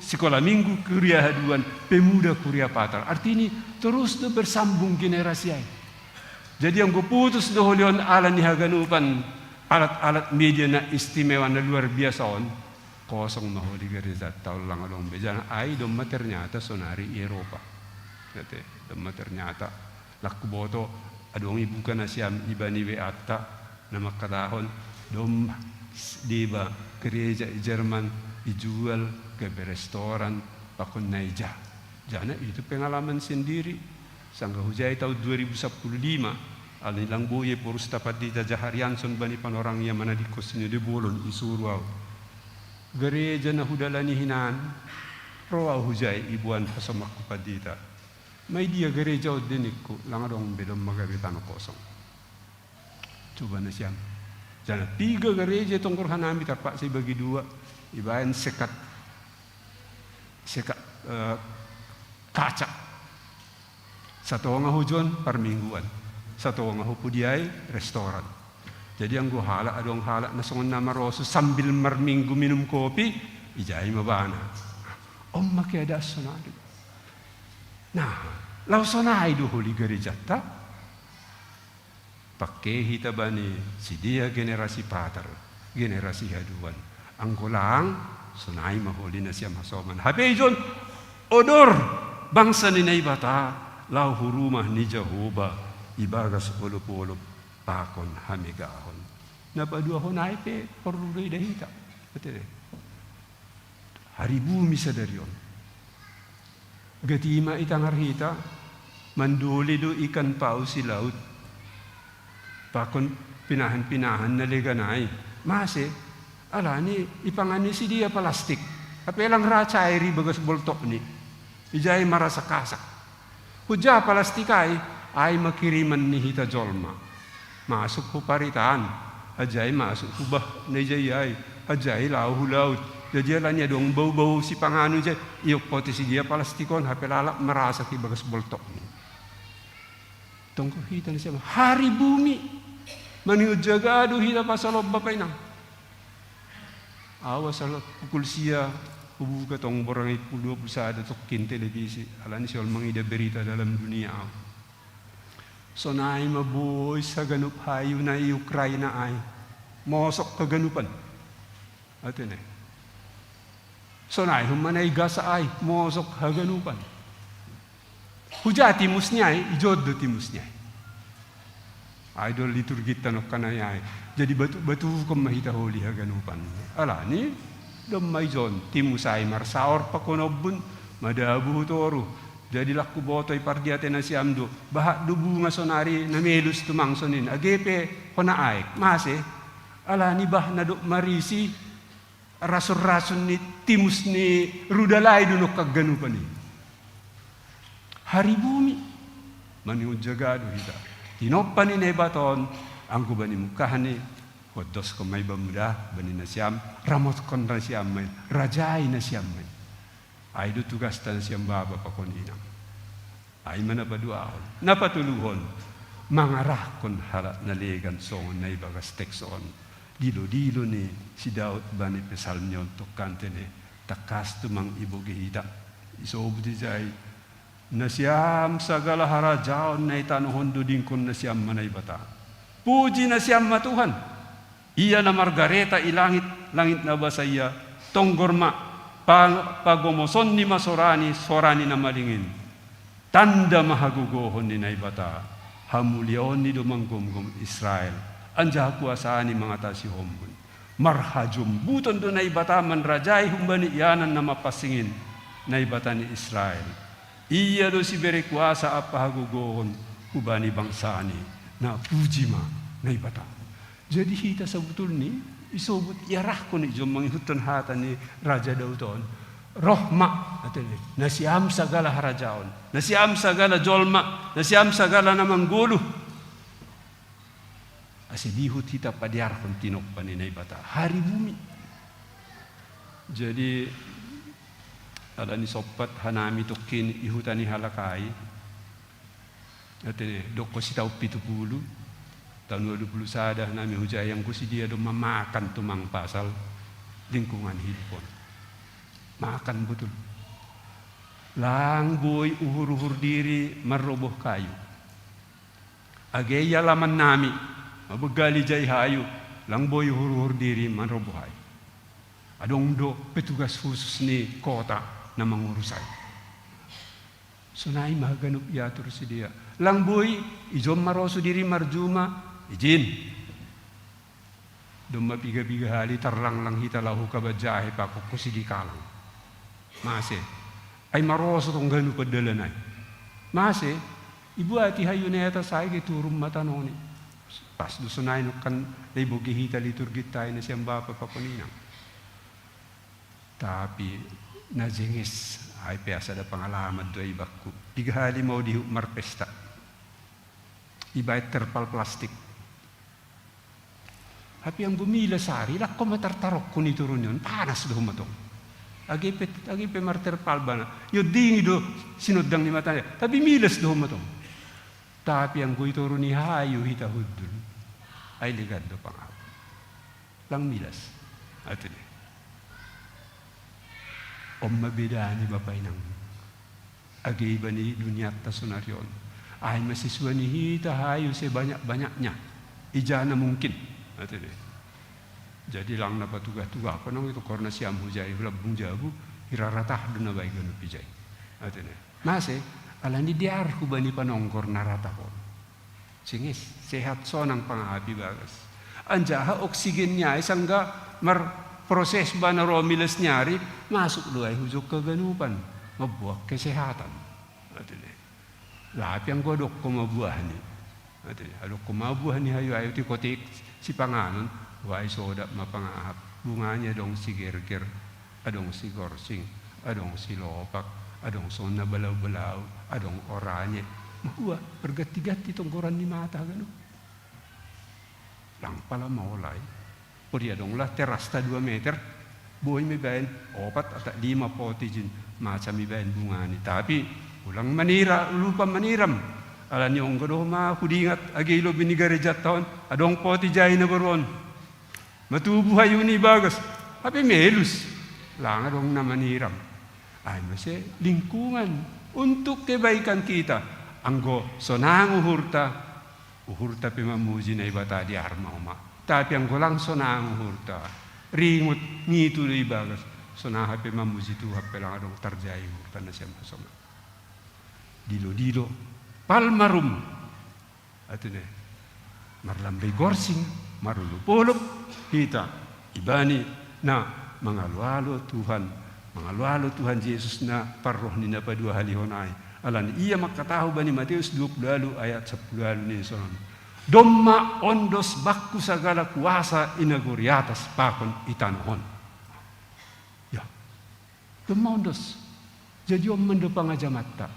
sekolah minggu kuria haduan pemuda kuria patar artinya terus bersambung generasi ay. Jadi yang gue putus doholion ala ni haganupan alat-alat media na istimewa na luar biasa on kosong na holi gereja tahu lang along bejana ay domma ternyata Sonari Eropa domma ternyata laku boto adong ibu kana siam ibani we atta na makadahon dom diba gereja Jerman dijual ke restoran pakon naija. Jana itu pengalaman sendiri. Sangga hujai tahun 2015 alilang boye porus tapat di Jaharianson bani panorang yang mana di kosnya di bolon isuruau. Gereja na hudalani hinan roa hujai ibuan pasamak padita. May dia gereja o dinikku lang adong belum magabitan kosong. Coba na siyam. Jana 3 gereja itong kurhanami tarpa sa bagi 2 ibayan sekat kaca. Satu nga hujon parmingguan. Satu nga hupudiay restoran. Jadi ang guhala adong hala na songon na maroso sambil marminggu minum kopi ijay mabana. Makiada sonado. Nah, lau sonai do huli gereja ta pakai hita bani si dia generasi patar generasi haduan anggolang sonai mahuli na siya masoman hape jon odor bangsa ni naibata lau hurumah ni Jehovah ibagas ulup-ulup pakon hamigahon napadua honai pe perlu hita betul hari bumi sadarion gatima itang harhita manduli do ikan pau si laut pakon pinahan-pinahan na leganay mase ala ni ipangani si dia plastik apelang racairi bagas boltok ni ijay marasa kasak huja plastikay ay makiriman ni hita jolma masuk huparitan ajay masuk hubah na ijay ajay laut jadi alanya dong bau-bau si panganu je iok poti si dia plastikon hape lalak merasa ki bagas boltok ni tongko hita ni siya hari bumi maniud jagado hita pasalob bapay nang awas ala pukul siya hubu ka tong borang ipul 20 sada tokin televisi ala ni siya mangida berita dalam dunia sonay maboy sa ganup hayo na Ukraina ay mosok kaganupan atin sonay humanay gasa ay mosok haganupan huja timus niya ijod do timus niya idol liturgit tanok kanayay jadi batu-batu kung mahita holi haganupan ala ni Domaijon timusay marsaor pakonobun madabu toru. Jadi laku botoy pardiate na siamdo bahat dubu nga sonari na melus tumangsonin agepe konaay mase ala ni bah na do marisi rason-rason ni timus ni rudalay dunok kaganu pa ni hari bumi maniun jagado hita tinopan ni nebaton ang kubani mukahani kodos ko may bamuda bani na siyam ramot kon na siyam may rajay na siyam may ay do tugas tan siyam baba pa kon inang ay manapaduahon napatuluhon mangarah kon halat nalegan songon na ibagas tekson dilo-dilo ni si Daud bani pesalmyon tokante ni takas tumang ibu gihida isobdi jay nasyam sagala harajaon na itanuhon dudingkon na siyam manay bata puji na siyam matuhan iya na Margareta ilangit langit na basaya tonggorma pagomoson ni masorani sorani na malingin tanda mahagugohon ni naibata hamulyaon ni dumanggomgom Israel anja kuasaan ni mga tasi hombun marhajum buton do naibata manrajay humbani iyanan na mapasingin naibata ni Israel iya do si beri kuasa apa hagugohon hubani bangsani na pujima naibata jadi hita sa betul ni isobut yarah ko ni jom manghuton hata ni Raja Dauton rohma atene nasiam sagala harajaon nasiam sagala jolma nasiam sagala namang gulu asidihut hita padiar kon tinok paninay bata hari bumi jadi ada ni sopat hanami tokin ihutani halakai atene dokko sitaw 70 tahun 20 sadah nami hujayang ko si dia do mamakan tumang pasal lingkungan hidupon makan betul lang boy uhur-uhur diri maroboh kayu ageya laman nami mabegali jay hayu lang boy uhur-uhur diri maroboh hayu adong do petugas khusus ni kota na mangurusay sunay maganup yatur si dia lang boy ijom maroso diri marjuma izin doma biga-biga hali tarlang lang hita lahu kabajahe pa kusigi kalang mase ay maroso tong ganu padalanay mase ibu ati hayo na yata sa ay turum matanoni pas dusunay no kan ibugi hita liturgit tayo na siyang bapa papaninang tapi najengis ay piasa da pangalaman do ay bakku biga hali mau di marpesta iba terpal plastik tapi yang bumila sari lakko matartarok ko ni turun yun panas do matong agipe marter palbana yo dingi do sinodang ni matanya tapi milas do matong tapi yang go turun ni hayo hita hudul ay ligad do pangap lang milas atene mabeda ni bapay nang agiba ni dunia ta sunaryon ay masiswa ni hita hayo sebanyak-banyaknya ijana mungkin jadi lang na patugah-tugah panong itu karena siam hujay hulabung jabu hiraratah do na bay ganu pijay atene mase alani diar hubani panongkor narata ko singis sehat sonang pangabi bagas anjaha oksigennya isangga mar proses bana romiles nyari masuk doay hujok kaganupan mabuah kesehatan atene lapi ang godok ko mabuah ni atene adok ko mabuah ni hayo ayo ti kotik si panganon wai soda mapangahap bunganya dong si gerger adong si gorsing adong si lopak adong sona balaw-balaw adong oranye mahuwa bergati-gati tonggoran ni mata gano lang pala maulay puri adong lah terasta 2 meter boy may bayan 4 at 5 potijin maca may bayan bungani tapi ulang manira lupa maniram alan yung gado mahudingat agilo binigarejat taon adong poti jay na baron matubuhay yun bagas tapi melus lang adong namaniram ay masih lingkungan untuk kebaikan kita anggo sonang uhurta pimamuji na ibata di arma uma tapi anggo lang sonang uhurta ringut ngito na ibagas sonaha pimamuji tu hape lang adong tarjay uhurta na siyang pasoma dilo-dilo palmarum atune marlambay gorsing marulupolop hita ibani na mangalu-alu Tuhan Yesus na paroh ni na padua halihonai. Alan iya makatahu bani Matius 20 ayat 10 ni sonon. Domma ondos bakku sagala kuasa inaguri atas pakon itanahon. Ya. Domma ondos. Jadi om mendopang aja mata.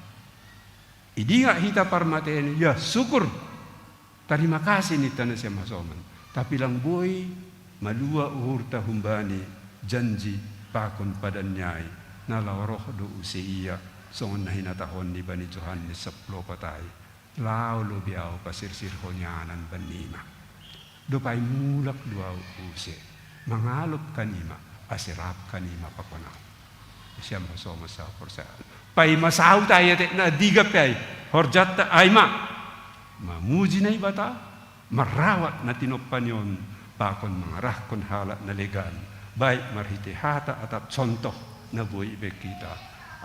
Idiga hita parmateni ya syukur. Terima kasih ni tanah siya masoman. Tapi lang boy malua uhur tahumbani janji pakon padanyai nalawroh do usia songon na hinatahon ni bani Johannes 10 patay lao lo biao pasirsir honyanan banima dopay mulak duaw use mangalop kanima asirap kanima pakonaw siya masoma sa korsa pay masaw tayo na digap ay horjat ay mamuji na ibata marawat na tinoppan yon pakon mangarah kon hala na legan baik marhite hata atap contoh na buhay ibek kita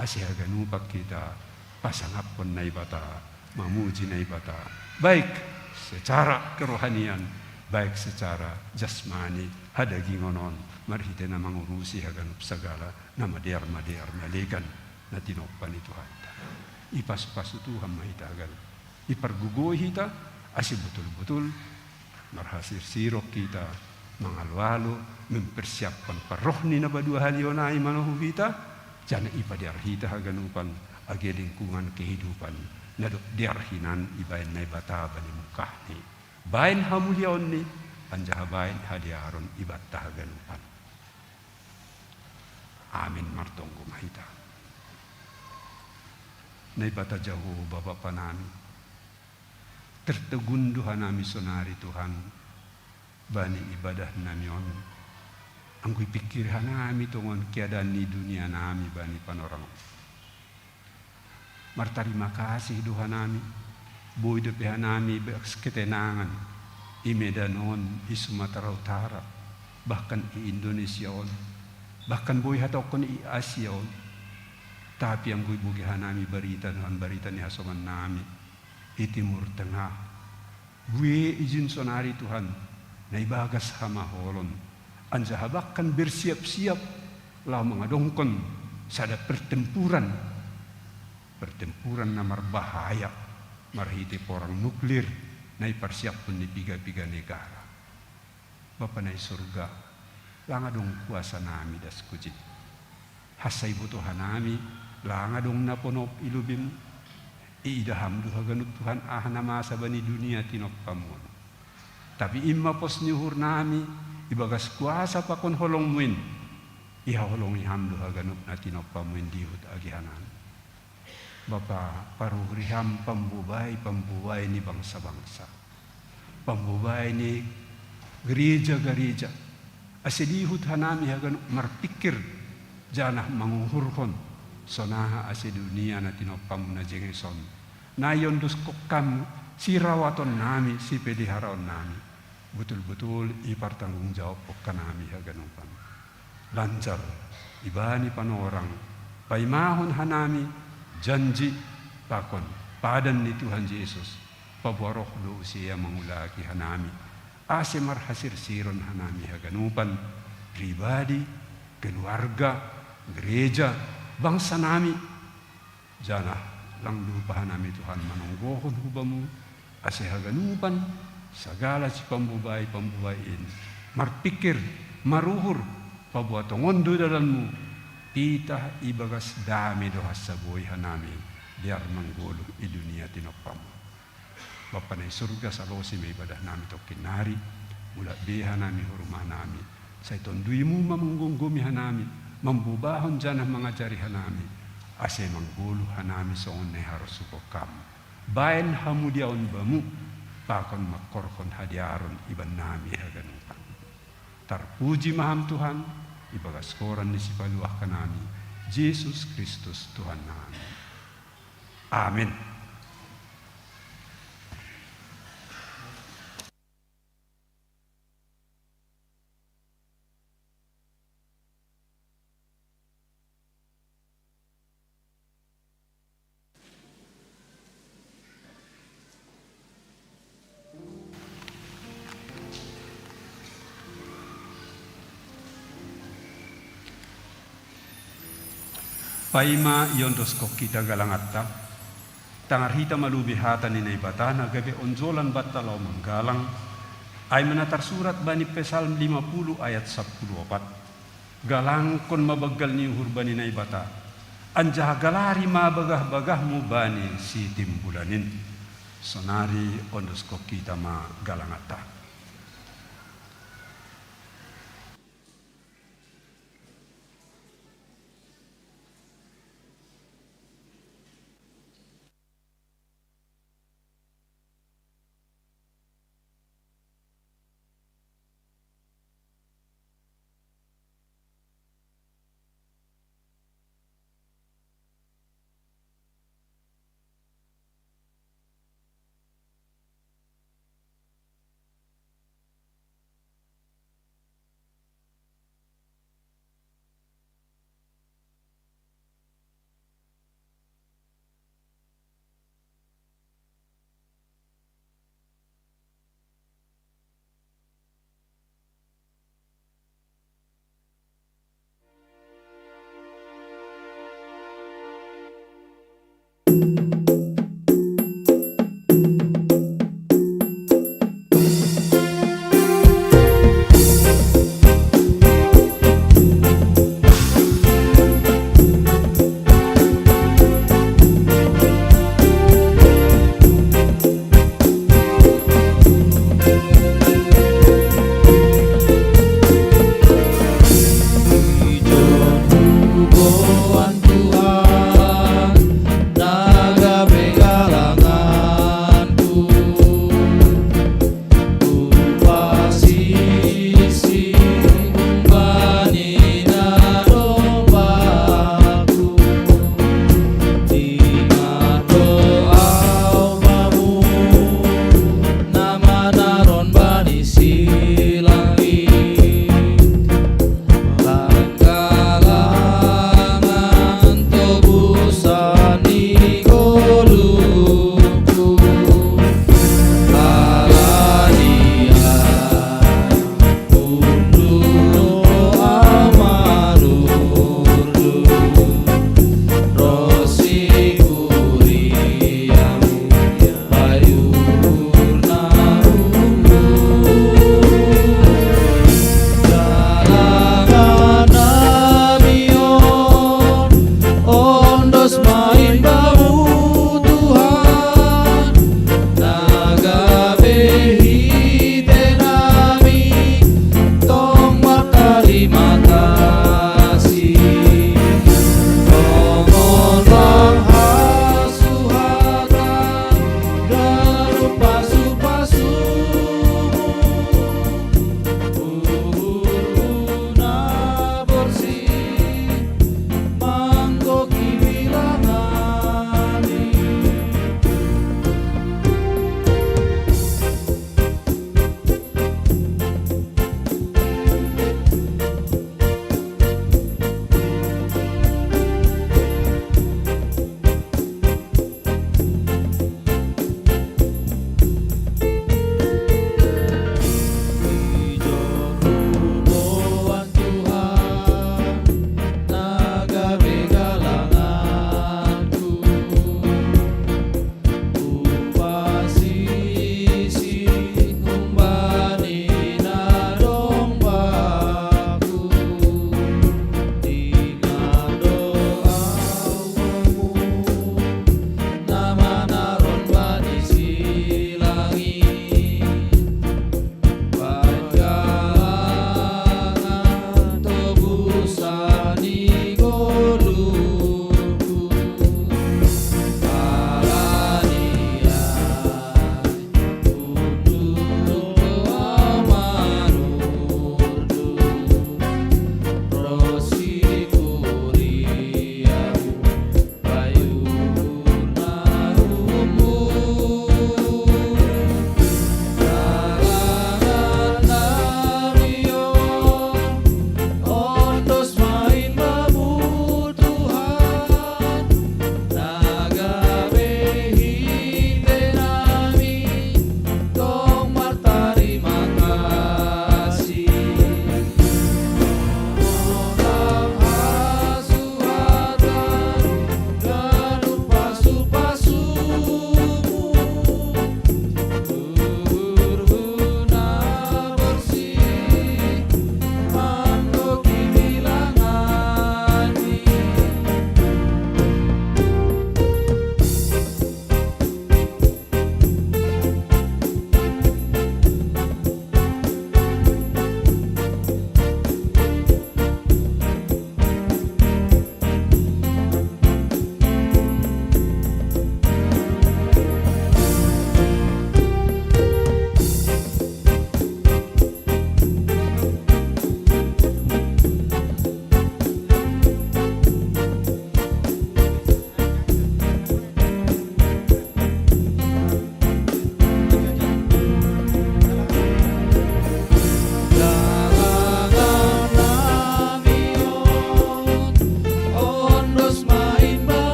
asiaganupak kita pasangap pon na ibata mamuji na ibata baik secara kerohanian baik secara jasmani hadagingonon marhite na mangurusi haganup sagala na madiar na legan na tinoppan ni Tuhan ipas-pasu Tuhan mahitagal ipargugoy hita asi betul-betul marhasir sirok kita mangalu-alu mempersiapkan parohni na badua halionai manohu kita jana ipadiar hita haganupan agi lingkungan kehidupan nadok diarhinan ibain na ibata bani mukahni bain hamulion ni anjaha bain hadiaron ibata haganupan amin martonggo mahita na ibata jauh Bapak panami tertegunduhan nami sonari Tuhan bani ibadah namion angkui pikir hanami tongon keadaan di dunia nami bani panorang martarima kasih Tuhan nami boy depe hanami ketenangan i Medanon i Sumatera Utara bahkan i Indonesia on bahkan boy hatokon i Asia on tapi ang boy bugi hanami barita ni hasoman nami i Timur Tengah gue izin sonari Tuhan na ibagas hamaholon anjahabakkan bersiap-siap lah mengadongkon sada pertempuran na marbahaya marhiti porang nuklir na iparsiap pun di piga-piga negara Bapa na surga langadong kuasa nami das kujit hasay butuhan nami langadong naponop ilubim iidaham duha ganut Tuhan nama sabani dunia tinop pamun tapi imma pos nyuhur nami ibagas kuasa pakon holong muin iha holong iham duha ganut na tinop pamun dihut agihanan Bapa paruhriham pambubay ni bangsa-bangsa pambubay ni gereja-gereja asidihut hanami hagan marpikir janah manguhurhon sonaha ase dunia na tinopam na jengeson nayon dus kokam sirawaton nami si pediharaon nami betul-betul ipartanggung jawab kanami haganupan lancar ibani panorang paimahon hanami janji pakon padan ni Tuhan Yesus paboroh do usia mangulaki hanami ase marhasir siron hanami haganupan pribadi keluarga gereja bangsa nami janah lang lupa hanami Tuhan manunggohon hubamu ase haganupan sagala si pambubayin marpikir maruhur pabuatongon do dalanmu tita ibagas dami dohas sa buhay hanami biar manggolo i dunia tinopam Bapa na surga sa losi may ibadah nami to kinari mula biha nami hurumah nami sa itondui mo mamunggumi hanami mambubahon dyan ang mga jari hanami ase manggolo hanami sa unay harusukokam bayan hamudiaon bamu pakon makorkon hadiaron iban nami haganupan tarpuji maham Tuhan ibagas koran ni sipaluah kanami Jesus Kristus Tuhan nami amin. Paima yondos kok kita galangatta. Tangar hita malubi hata ni naibata na gabe onjolan batta lau manggalang. Ay menatar surat bani Psalm 50 ayat 14. Galang kon mabagal ni uhur bani naibata. Anjah galari mabagah-bagah mu bani si timbulanin. Sonari ondos kok kita ma galangatta.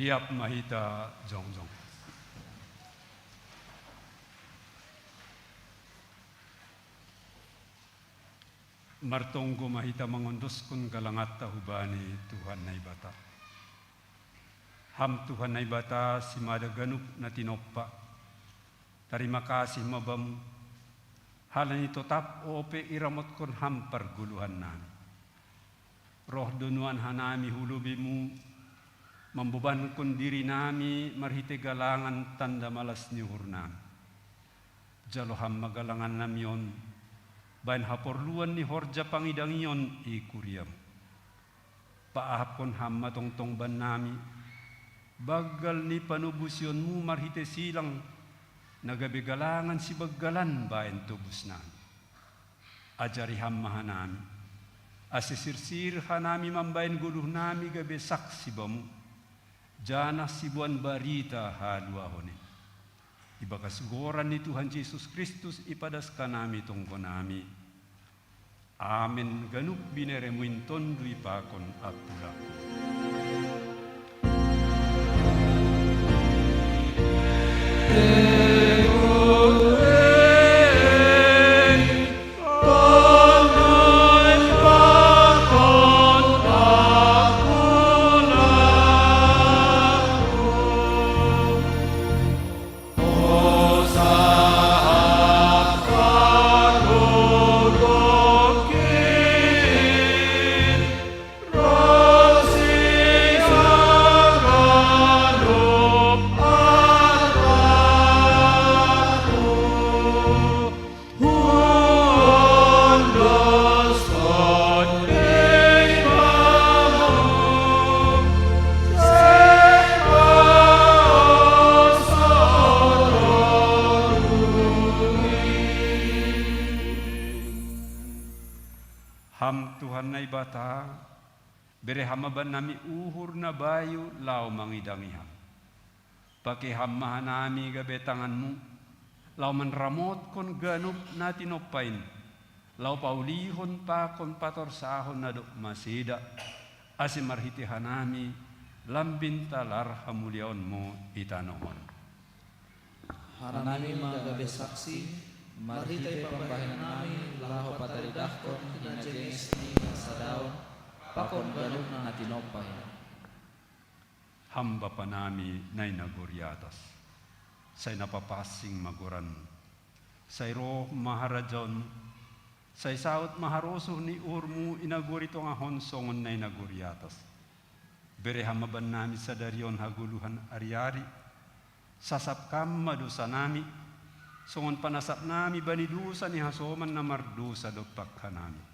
Riap mahita jongjong. Martonggo mahita mangondoskon kalangat tahubani Tuhan na ibata. Ham Tuhan na ibata si madaganup na tinoppa. Terima kasih mabam. Halan ito tap ope iramot kon ham perguluhan nami. Roh dunuan hanami hulubimu. Membeban kon diri nami marhite galangan tanda malas niuhur nami. Jaloham magalangan namion. Bain haporluan ni horja pangidangion ikuriam. Paahapon ham matongtong ban nami. Bagal ni panubusionmu marhite silang. Nagabigalangan si bagalan bain tubus nami. Ajari ham mahanami. Asisirsir hanami mambain guluh nami gabe saksi bamu. Jana sibuan barita haluahone. Ibakasugoran ni Tuhan Yesus Kristus ipadas kanami tungko nami. Amen. Ganup bineremuin tondui pakon apulaku. Ham Tuhan na ibata, bere hamaban nami uhur na bayu lau mangidangiham. Pake hamahan nami gabe tanganmu, lau manramot kon ganup na tinopain, lau paulihon pa kon pator sahon na dok masida, asim marhiti hanami, lambin talar hamuliaon mo itanohon. Hanami magabe saksi, marhitay pambahin namin, laho pataridakon, inajenis ni sadaon, pakon ganun na tinopay. Hamba pa nami nay naguryatas, say napapasing maguran, say roh maharajon, say saot maharoso ni urmu inagurito nga honsongon nay naguryatas. Bere hamaban nami sa daryon haguluhan ariari, sasapkam madusa nami, songon panasap nami banidusa ni hasoman na mardusa dogpak hanami.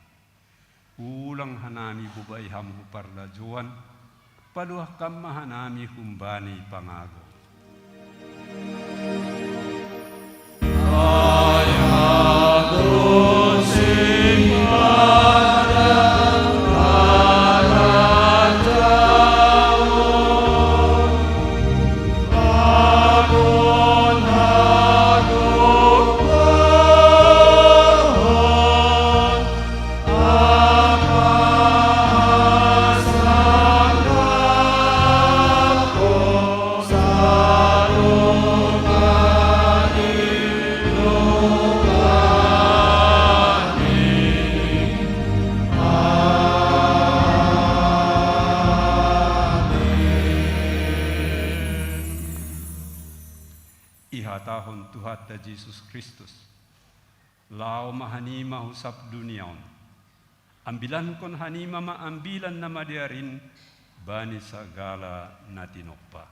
Ulang hanami bubay hamu parlajuan, paluah kam mahanami humbani pangago. Ihatahon Tuhan ta Jesus Kristus, lao mahanima husap duniaon, ambilan kon hanima maambilan na madiarin, bani sagala na tinokpa,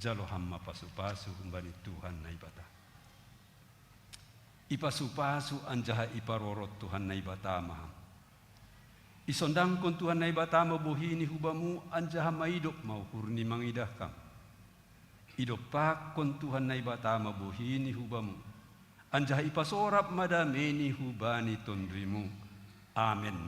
jaloham mapasupasu bani Tuhan na ibata. Ipasupasu anjaha iparorot Tuhan na ibata maham. Isondang kon Tuhan na ibata mabuhini hubamu anjaha maidok mauhurni mangidahkam. Idopak kon Tuhan na ibata mabuhini hubamu. Anjaha ipasorap madameni hubani tondrimu. Amen.